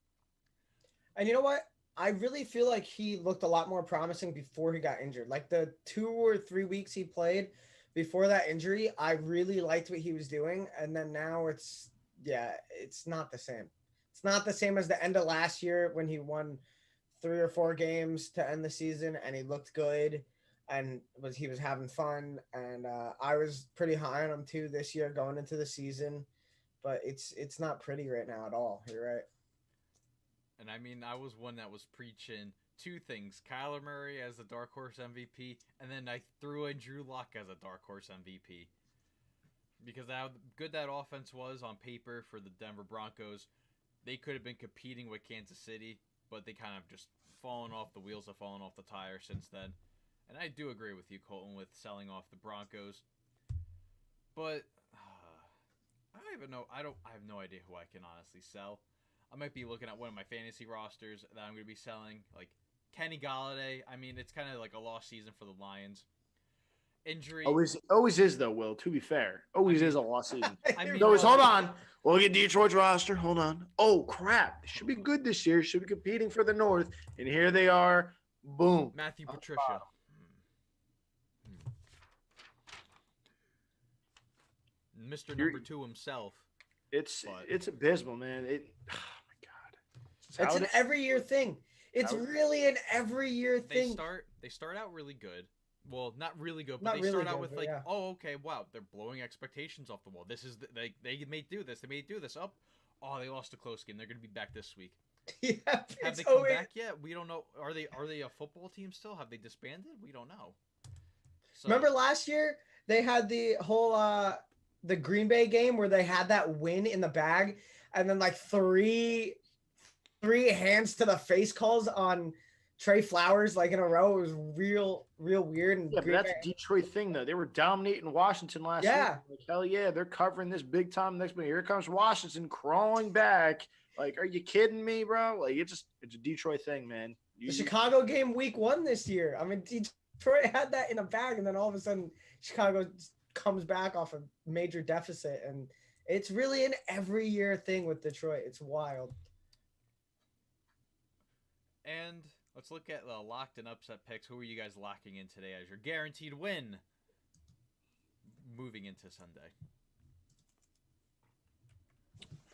And you know what? I really feel like he looked a lot more promising before he got injured. Like the 2 or 3 weeks he played before that injury, I really liked what he was doing. And then now it's not the same. It's not the same as the end of last year when he won 3 or 4 games to end the season and he looked good and he was having fun. And I was pretty high on him too this year going into the season, but it's not pretty right now at all. You're right. And I mean, I was one that was preaching 2 things: Kyler Murray as the dark horse MVP, and then I threw in Drew Lock as a dark horse MVP. Because how good that offense was on paper for the Denver Broncos, they could have been competing with Kansas City, but they kind of just fallen off the wheels, have fallen off the tire since then. And I do agree with you, Colton, with selling off the Broncos. But I don't even know. I have no idea who I can honestly sell. I might be looking at one of my fantasy rosters that I'm going to be selling, like Kenny Galladay. I mean, it's kind of like a lost season for the Lions. Injury Always is though. Will, to be fair, always is a lost season. I mean, Always. Hold on. Look at Detroit's roster. Hold on. Oh crap! They should be good this year. Should be competing for the North, and here they are. Boom. Matthew Patricia. Mr. Number 2 himself. It's abysmal, man. It's an every year thing. It's really an every year thing. They start out really good. Well, not really good, but Not they really start out good, with but yeah. oh, okay, wow, they're blowing expectations off the wall. This is they may do this. They may do this. Oh, they lost a close game. They're going to be back this week. Yeah, Have they come back yet? We don't know. Are they a football team still? Have they disbanded? We don't know. So, remember last year they had the whole the Green Bay game where they had that win in the bag, and then like three hands to the face calls on Trey Flowers like in a row. It was real weird. And yeah, but that's a Detroit thing though. They were dominating Washington last year. Like, hell yeah, they're covering this big time next minute. Here comes Washington crawling back. Like, are you kidding me, bro? Like, it's a Detroit thing, man. The Chicago game week 1 this year. I mean, Detroit had that in a bag, and then all of a sudden Chicago comes back off a major deficit, and it's really an every year thing with Detroit. It's wild. And let's look at the locked and upset picks. Who are you guys locking in today as your guaranteed win moving into Sunday?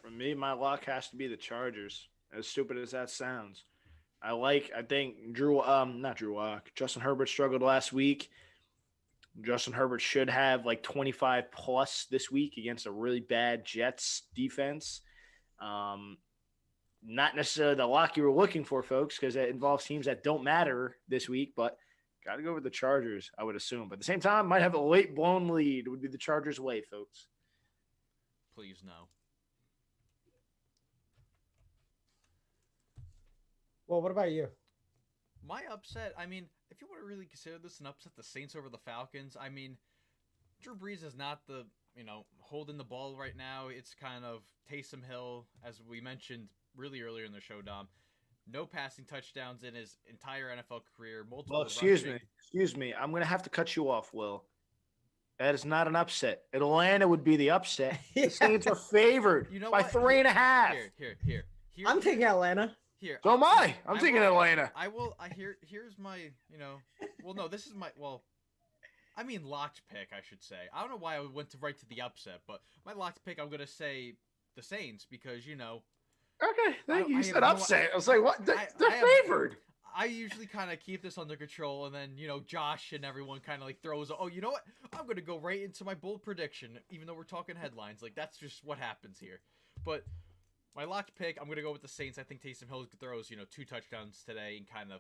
For me, my lock has to be the Chargers. As stupid as that sounds. I think not Drew Lock. Justin Herbert struggled last week. Justin Herbert should have like 25 plus this week against a really bad Jets defense. Not necessarily the lock you were looking for, folks, because it involves teams that don't matter this week, but got to go with the Chargers, I would assume. But at the same time, might have a late blown lead. It would be the Chargers' way, folks. Please no. Well, what about you? My upset, I mean, if you want to really consider this an upset, the Saints over the Falcons, I mean, Drew Brees is not the, holding the ball right now. It's kind of Taysom Hill, as we mentioned really earlier in the show, Dom. No passing touchdowns in his entire NFL career. Multiple. Well, excuse me. I'm going to have to cut you off, Will. That is not an upset. Atlanta would be the upset. The Saints are favored by 3.5. Here. I'm taking Atlanta. Here. So am I. I'm taking Atlanta. Here's my, well, no, this is my, locked pick, I should say. I don't know why I went right to the upset, but my locked pick, I'm going to say the Saints because, Okay, thank you. You said upset. I was like, what? They're favored. I usually kind of keep this under control, and then, Josh and everyone kind of, throws, oh, you know what? I'm going to go right into my bold prediction, even though we're talking headlines. Like, that's just what happens here. But my locked pick, I'm going to go with the Saints. I think Taysom Hill throws, 2 touchdowns today and kind of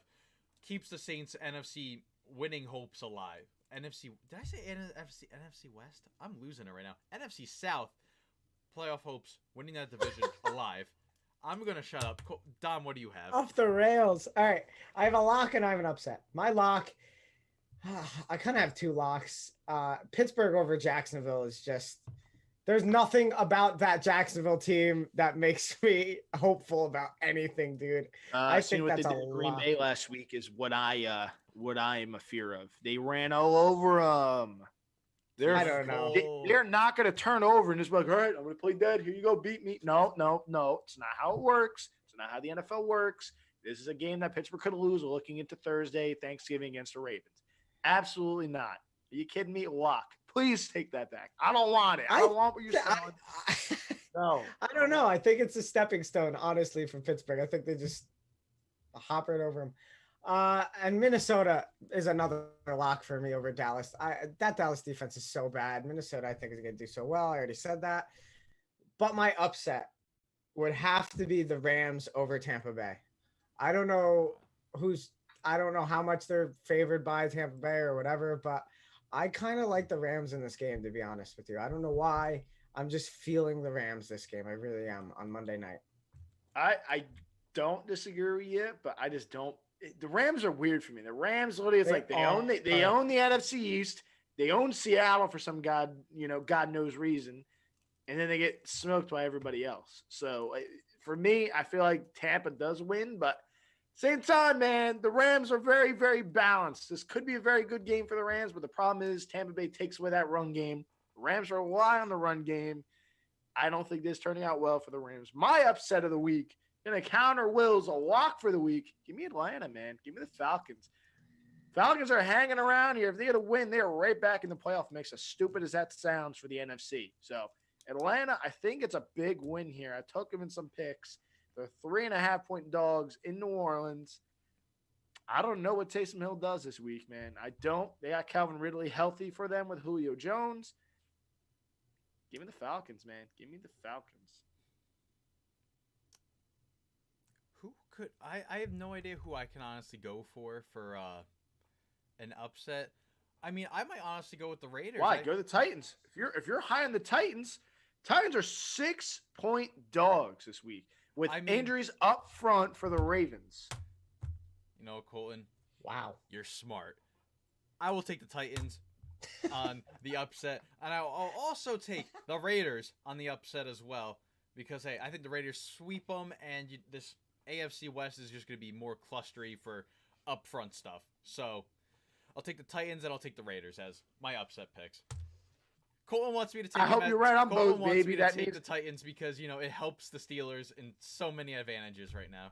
keeps the Saints' NFC winning hopes alive. Did I say NFC West? I'm losing it right now. NFC South playoff hopes, winning that division alive. I'm gonna shut up. Dom, what do you have? Off the rails. All right. I have a lock and I have an upset. My lock, I kind of have two locks. Pittsburgh over Jacksonville is just, there's nothing about that Jacksonville team that makes me hopeful about anything, dude. I Seeing think what that's they a did to Green lot. Bay last week is what I am a fear of. They ran all over them. I don't know. They're not going to turn over and just be like, all right, I'm going to play dead. Here you go, beat me. No. It's not how it works. It's not how the NFL works. This is a game that Pittsburgh could lose looking into Thursday, Thanksgiving against the Ravens. Absolutely not. Are you kidding me? Lock. Please take that back. I don't want it. I don't want what you're saying. No. I don't know. I think it's a stepping stone, honestly, for Pittsburgh. I think they just hop right over him. And Minnesota is another lock for me over Dallas. That Dallas defense is so bad. Minnesota, I think, is going to do so well. I already said that. But my upset would have to be the Rams over Tampa Bay. I don't know how much they're favored by Tampa Bay or whatever, but I kind of like the Rams in this game, to be honest with you. I don't know why. I'm just feeling the Rams this game. I really am on Monday night. I don't disagree with you, but I just don't. The Rams are weird for me. The Rams, literally, it's like they own the NFC East. They own Seattle for some God knows reason, and then they get smoked by everybody else. So for me, I feel like Tampa does win, but same time, man, the Rams are very, very balanced. This could be a very good game for the Rams, but the problem is Tampa Bay takes away that run game. The Rams rely on the run game. I don't think this is turning out well for the Rams. My upset of the week, going to counter Will's a lock for the week. Give me Atlanta, man. Give me the Falcons. Falcons are hanging around here. If they get a win, they are right back in the playoff mix, as stupid as that sounds for the NFC. So Atlanta, I think it's a big win here. I took them in some picks. They're 3.5-point dogs in New Orleans. I don't know what Taysom Hill does this week, man. I don't. They got Calvin Ridley healthy for them with Julio Jones. Give me the Falcons, man. Give me the Falcons. Who could I have no idea who I can honestly go for an upset. I mean, I might honestly go with the Raiders. Why? Go to the Titans. If you're high on the Titans are 6-point dogs this week with injuries up front for the Ravens. You know, Colton. Wow. You're smart. I will take the Titans on the upset, and I'll also take the Raiders on the upset as well, because hey, I think the Raiders sweep them, and this AFC West is just going to be more clustery for upfront stuff. So I'll take the Titans and I'll take the Raiders as my upset picks. Colton wants me to take. I hope you're right on both, baby. That take the Titans because it helps the Steelers in so many advantages right now.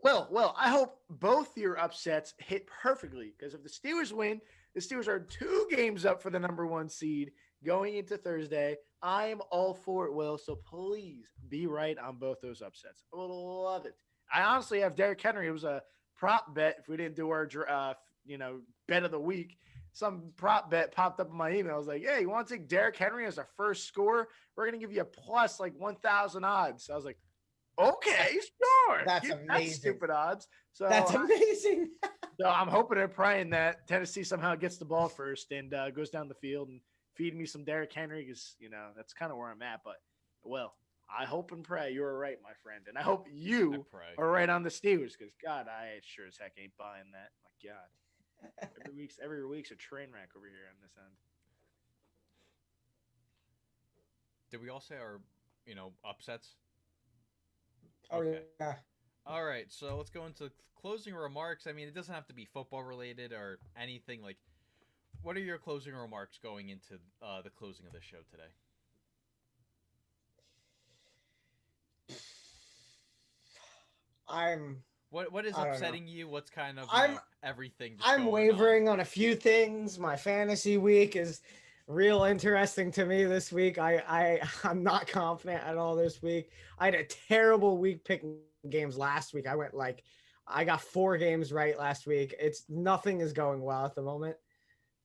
Well, I hope both your upsets hit perfectly, because if the Steelers win, the Steelers are 2 games up for the number 1 seed going into Thursday. I am all for it, Will. So please be right on both those upsets. I would love it. I honestly have Derrick Henry. It was a prop bet. If we didn't do our bet of the week, some prop bet popped up in my email. I was like, hey, you want to take Derrick Henry as a first score? We're going to give you a plus like 1,000 odds. So I was like, okay, sure. That's amazing. That's stupid odds. So that's amazing. So I'm hoping and praying that Tennessee somehow gets the ball first and goes down the field and feed me some Derrick Henry, because that's kind of where I'm at. But well, I hope and pray you're right, my friend, and I hope you are right on the Steelers, because God, I sure as heck ain't buying that. My God, every week's a train wreck over here on this end. Did we all say our upsets? Oh, okay. Yeah. All right, so let's go into closing remarks. I mean, it doesn't have to be football related or anything. Like, what are your closing remarks going into the closing of the show today? What is upsetting you? What's kind of everything? I'm wavering on a few things. My fantasy week is real interesting to me this week. I'm not confident at all this week. I had a terrible week picking games last week. I got 4 games right last week. Nothing is going well at the moment.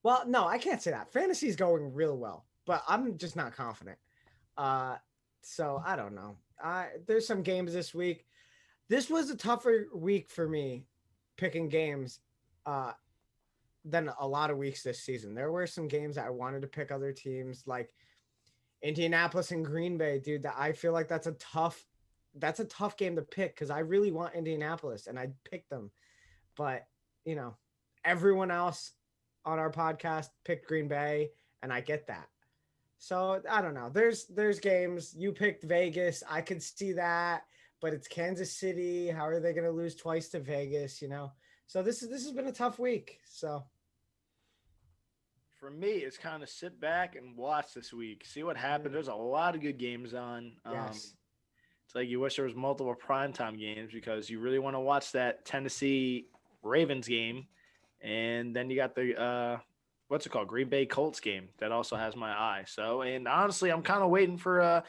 Well, no, I can't say that. Fantasy is going real well, but I'm just not confident. So I don't know. There's some games this week. This was a tougher week for me picking games than a lot of weeks this season. There were some games that I wanted to pick other teams, like Indianapolis and Green Bay, dude. That I feel like that's a tough that's a tough game to pick because I really want Indianapolis and I picked them. But, everyone else on our podcast picked Green Bay, and I get that. So I don't know. There's games. You picked Vegas. I could see that, but it's Kansas City. How are they going to lose twice to Vegas? So this has been a tough week. So for me, it's kind of sit back and watch this week, see what happens. There's a lot of good games on. yes, It's like you wish there was multiple primetime games because you really want to watch that Tennessee Ravens game, and then you got the Green Bay Colts game that also has my eye. So, and honestly, I'm kind of waiting for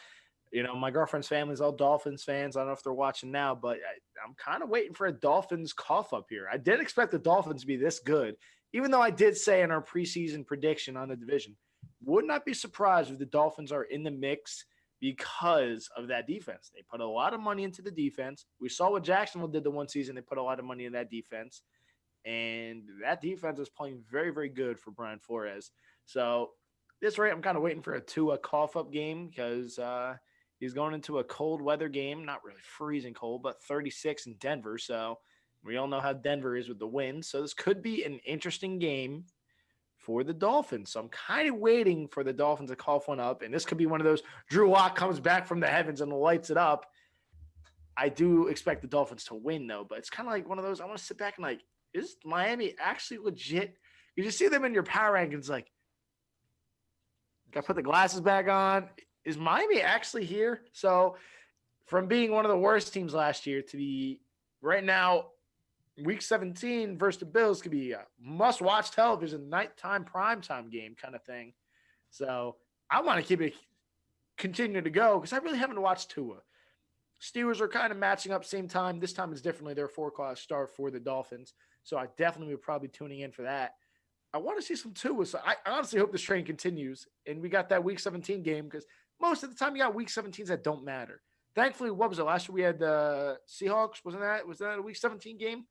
my girlfriend's family's all Dolphins fans. I don't know if they're watching now, but I'm kind of waiting for a Dolphins cough up here. I didn't expect the Dolphins to be this good, even though I did say in our preseason prediction on the division, would not be surprised if the Dolphins are in the mix because of that defense. They put a lot of money into the defense. We saw what Jacksonville did the one season. They put a lot of money in that defense, and that defense is playing very, very good for Brian Flores. So this rate, I'm kind of waiting for a Tua cough-up game because he's going into a cold weather game, not really freezing cold, but 36 in Denver. So we all know how Denver is with the wind. So this could be an interesting game for the Dolphins. So I'm kind of waiting for the Dolphins to cough one up. And this could be one of those Drew Lock comes back from the heavens and lights it up. I do expect the Dolphins to win, though. But it's kind of like one of those, I want to sit back and like, is Miami actually legit? You just see them in your power rankings like, got to put the glasses back on. Is Miami actually here? So from being one of the worst teams last year to be right now, Week 17 versus the Bills could be a must-watch television, nighttime, primetime game kind of thing. So I want to keep it continue to go because I really haven't watched Tua. Steelers are kind of matching up same time. This time is differently. They're 4:00 start for the Dolphins. So I definitely would probably tuning in for that. I want to see some Tua. So I honestly hope this train continues. And we got that Week 17 game because most of the time you got Week 17s that don't matter. Thankfully, what was it? Last year we had the Seahawks. Was that a Week 17 game?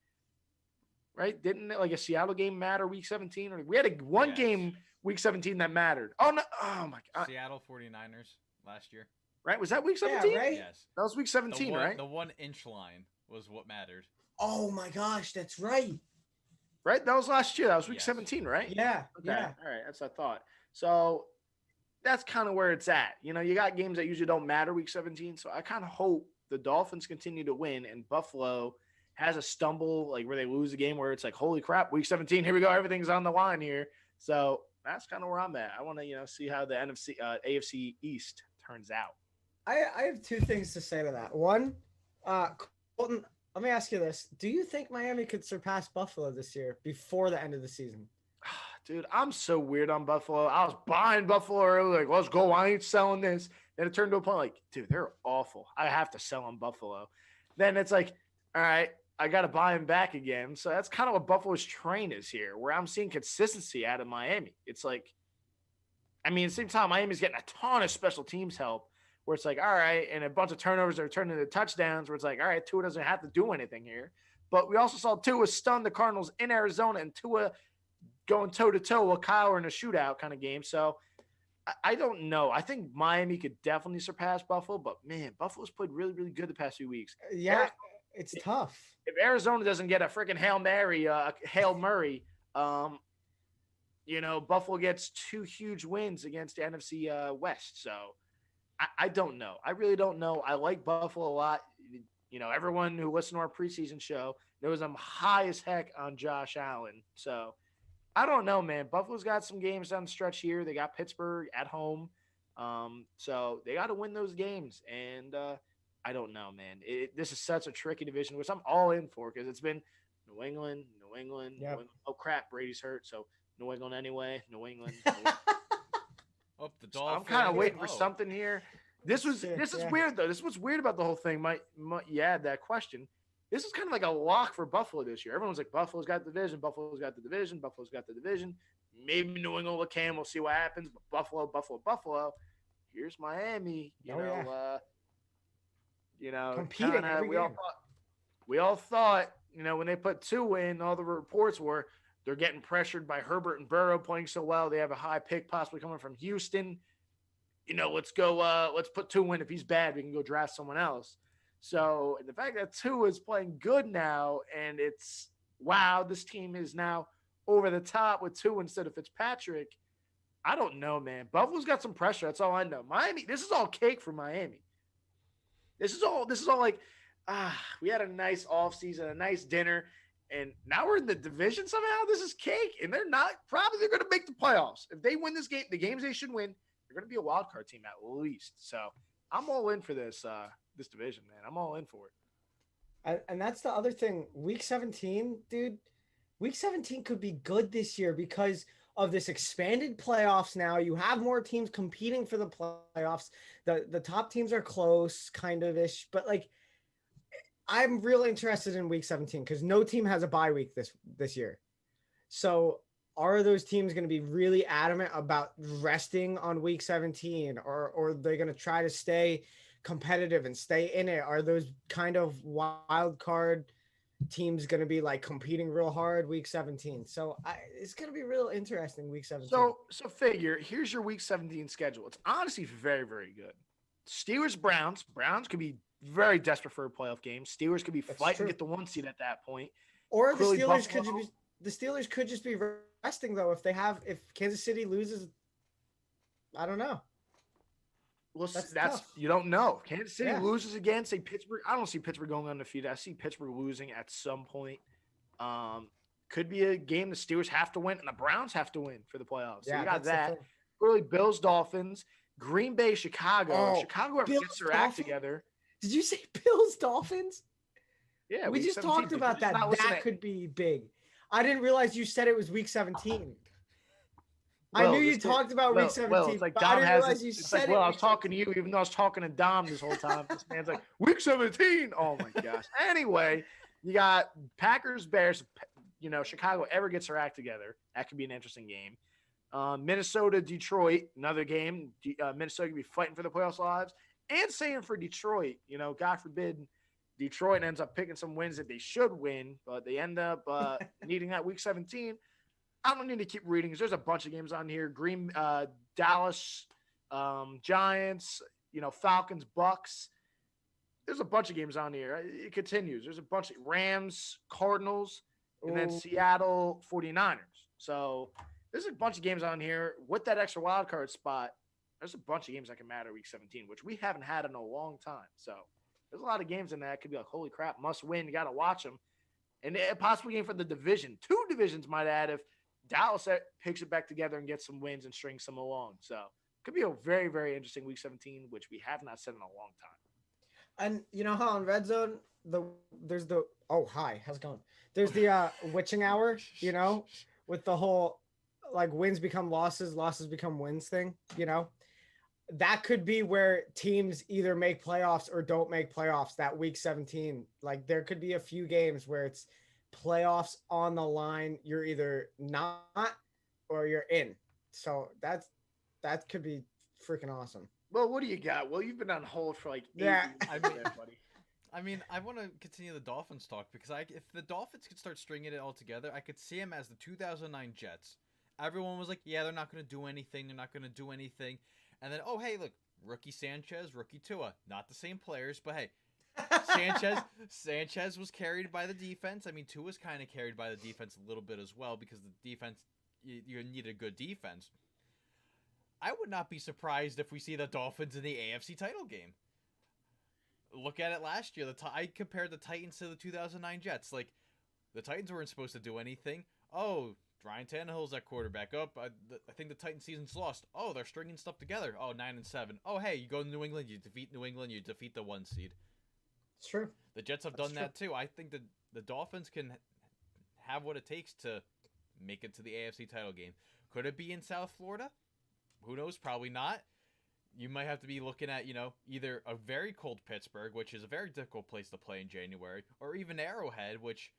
Right? Didn't like a Seattle game matter Week 17? Or we had one game Week 17 that mattered. Oh, no. Oh, my God. Seattle 49ers last year. Right? Was that Week 17? Yeah, right? Yes. That was Week 17, right? The 1 inch line was what mattered. Oh my gosh, that's right. Right? That was last year. That was Week Yes. 17, right? Yeah, Okay. yeah. All right. That's what I thought. So that's kind of where it's at. You got games that usually don't matter Week 17. So I kind of hope the Dolphins continue to win and Buffalo has a stumble like where they lose a game where it's like, holy crap, Week 17, here we go. Everything's on the line here. So that's kind of where I'm at. I want to, see how the AFC East turns out. I have two things to say to that. One, Colton, let me ask you this. Do you think Miami could surpass Buffalo this year before the end of the season? Dude, I'm so weird on Buffalo. I was buying Buffalo early, like, let's go. I ain't selling this. Then it turned to a point like, dude, they're awful. I have to sell on Buffalo. Then it's like, all right, I got to buy him back again. So that's kind of what Buffalo's train is here, where I'm seeing consistency out of Miami. It's like, at the same time, Miami's getting a ton of special teams help, where it's like, all right, and a bunch of turnovers are turning into touchdowns, where it's like, all right, Tua doesn't have to do anything here. But we also saw Tua stun the Cardinals in Arizona and Tua going toe-to-toe with Kyler in a shootout kind of game. So I don't know. I think Miami could definitely surpass Buffalo, but, man, Buffalo's played really, really good the past few weeks. Yeah, it's tough. If Arizona doesn't get a freaking Hail Murray, Buffalo gets 2 huge wins against the NFC West. So I don't know. I really don't know. I like Buffalo a lot. Everyone who listened to our preseason show knows I'm high as heck on Josh Allen. So I don't know, man. Buffalo's got some games down the stretch here. They got Pittsburgh at home. So they got to win those games. And I don't know, man. This is such a tricky division, which I'm all in for because it's been New England. Yep. New England. Oh, crap. Brady's hurt. So New England anyway. New England. Oh, the Dolphins. I'm kind of waiting for something here. This is Yeah. weird, though. This is what's weird about the whole thing. You add that question. This is kind of like a lock for Buffalo this year. Everyone's like, Buffalo's got the division. Buffalo's got the division. Buffalo's got the division. Maybe New England can. We'll see what happens. But Buffalo. Here's Miami. Competing every game. We all thought, when they put Tua in, all the reports were they're getting pressured by Herbert and Burrow playing so well. They have a high pick possibly coming from Houston. Let's go. Let's put Tua in. If he's bad, we can go draft someone else. So the fact that Tua is playing good now, and it's wow, this team is now over the top with Tua instead of Fitzpatrick. I don't know, man. Buffalo's got some pressure. That's all I know. Miami, this is all cake for Miami. This is all like, we had a nice offseason, a nice dinner, and now we're in the division somehow. This is cake, and they're going to make the playoffs. If they win this game, the games they should win, they're going to be a wild card team at least. So I'm all in for this this division, man. I'm all in for it. And that's the other thing. Week 17, dude. Week 17 could be good this year because of this expanded playoffs now. You have more teams competing for the playoffs. The top teams are close, kind of ish, but like I'm really interested in week 17 because no team has a bye week this year. So are those teams going to be really adamant about resting on week 17 or are they going to try to stay competitive and stay in it? Are those kind of wild card teams going to be like competing real hard week 17? So it's going to be real interesting week 17. So figure, here's your week 17 schedule. It's honestly very, very good. Steelers, Browns could be very desperate for a playoff game. Steelers could be fighting to get the 1 seed at that point. Or the Steelers could just be resting though if Kansas City loses. I don't know. Well, that's you don't know. Kansas City loses again. Say Pittsburgh. I don't see Pittsburgh going undefeated. I see Pittsburgh losing at some point. Could be a game the Steelers have to win and the Browns have to win for the playoffs. So you got that. Really, Bills, Dolphins, Green Bay, Chicago. Chicago ever gets their act together. Did you say Bills, Dolphins? Yeah, we just talked about that. That could be big. I didn't realize you said it was week 17. I knew you talked about week 17. It's like Dom I was talking to you, even though I was talking to Dom this whole time. This man's like, week 17. Oh my gosh. Anyway, you got Packers, Bears. Chicago ever gets their act together. That could be an interesting game. Minnesota, Detroit, another game. Minnesota could be fighting for the playoffs lives. And saying for Detroit, God forbid, Detroit ends up picking some wins that they should win, but they end up needing that week 17. I don't need to keep reading because there's a bunch of games on here. Dallas, Giants, Falcons, Bucks. There's a bunch of games on here. It continues. There's a bunch of Rams, Cardinals, and then Seattle 49ers. So there's a bunch of games on here with that extra wild card spot. There's a bunch of games that can matter week 17, which we haven't had in a long time. So there's a lot of games in that. It could be like, holy crap, must win. You got to watch them. And a possible game for the division. 2 divisions might add if Dallas picks it back together and gets some wins and strings some along. So it could be a very, very interesting week 17, which we have not said in a long time. And you know how on Red Zone, there's the hi, how's it going? There's the witching hour, with the whole like wins become losses, losses become wins thing, That could be where teams either make playoffs or don't make playoffs that week 17. Like there could be a few games where it's playoffs on the line. You're either not or you're in. So that could be freaking awesome. Well, what do you got? Well, you've been on hold for like 8 weeks, buddy. I mean, I want to continue the Dolphins talk because if the Dolphins could start stringing it all together, I could see them as the 2009 Jets. Everyone was like, yeah, they're not going to do anything. They're not going to do anything. And then, oh, hey, look, rookie Sanchez, rookie Tua. Not the same players, but hey, Sanchez was carried by the defense. I mean, Tua's kind of carried by the defense a little bit as well because the defense, you need a good defense. I would not be surprised if we see the Dolphins in the AFC title game. Look at it last year. I compared the Titans to the 2009 Jets. Like, the Titans weren't supposed to do anything. Oh, Ryan Tannehill's at quarterback. I think the Titans season's lost. Oh, they're stringing stuff together. Oh, 9-7. Oh, hey, you go to New England, you defeat New England, you defeat the 1 seed. It's true. The Jets have done that too. I think the Dolphins can have what it takes to make it to the AFC title game. Could it be in South Florida? Who knows? Probably not. You might have to be looking at, either a very cold Pittsburgh, which is a very difficult place to play in January, or even Arrowhead, which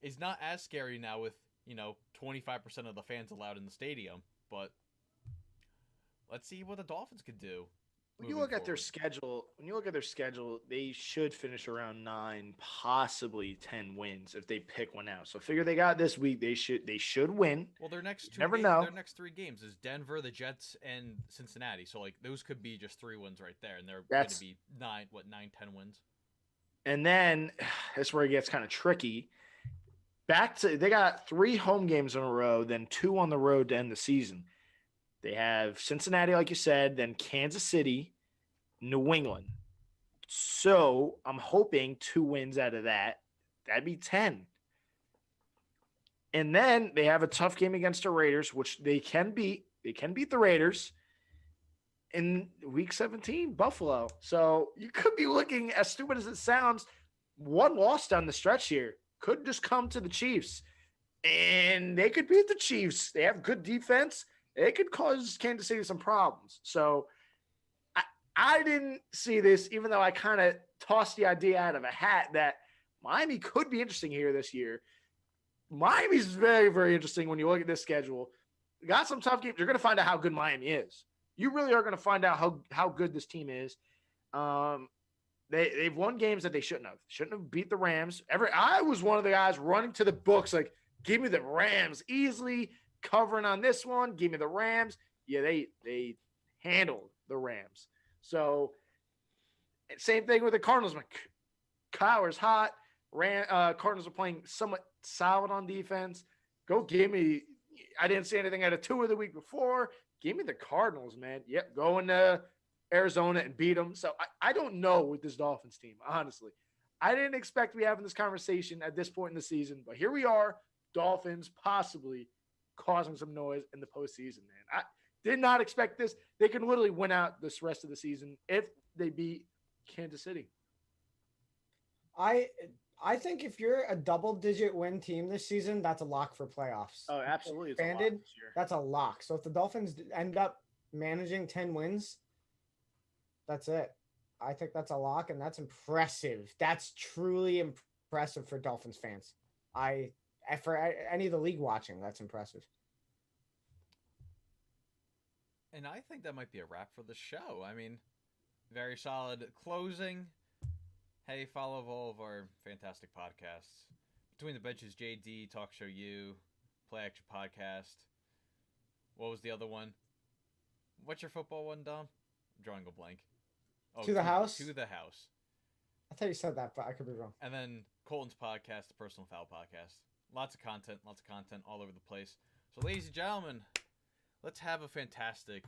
is not as scary now with 25% of the fans allowed in the stadium, but let's see what the Dolphins could do. When you look at their schedule, they should finish around 9, possibly 10 wins if they pick one out. So figure they got this week, they should win. Well, their next their next 3 games is Denver, the Jets, and Cincinnati. So like those could be just 3 wins right there, and they're going to be 9, 10 wins. And then that's where it gets kind of tricky. They got 3 home games in a row, then 2 on the road to end the season. They have Cincinnati, like you said, then Kansas City, New England. So I'm hoping 2 wins out of that. That'd be 10. And then they have a tough game against the Raiders, which they can beat. They can beat the Raiders in week 17, Buffalo. So you could be looking, as stupid as it sounds, 1 loss down the stretch here. Could just come to the Chiefs. And they could beat the Chiefs. They have good defense. It could cause Kansas City some problems. So I didn't see this, even though I kind of tossed the idea out of a hat that Miami could be interesting here this year. Miami's very, very interesting when you look at this schedule. You got some tough games. You're going to find out how good Miami is. You really are going to find out how good this team is. They've won games that they shouldn't have. Shouldn't have beat the Rams. I was one of the guys running to the books like, give me the Rams easily, covering on this one. Give me the Rams. Yeah, they handled the Rams. So same thing with the Cardinals. Kyler's hot. Cardinals are playing somewhat solid on defense. Go give me. I didn't see anything out of Tua the week before. Give me the Cardinals, man. Yep, go into Arizona and beat them. So I don't know with this Dolphins team, honestly. I didn't expect to be having this conversation at this point in the season, but here we are. Dolphins possibly causing some noise in the postseason, man. I did not expect this. They can literally win out this rest of the season if they beat Kansas City. I think if you're a double-digit win team this season, that's a lock for playoffs. Oh, absolutely. Expanded, that's a lock. So if the Dolphins end up managing 10 wins, that's it. I think that's a lock, and that's impressive. That's truly impressive for Dolphins fans. For any of the league watching, that's impressive. And I think that might be a wrap for the show. I mean, very solid closing. Hey, follow all of our fantastic podcasts. Between the Benches, JD, Talk Show U, Play Action Podcast. What was the other one? What's your football one, Dom? I'm drawing a blank. Oh, To the House? To the House. I thought you said that, but I could be wrong. And then Colton's podcast, the Personal Foul Podcast. Lots of content all over the place. So, ladies and gentlemen, let's have a fantastic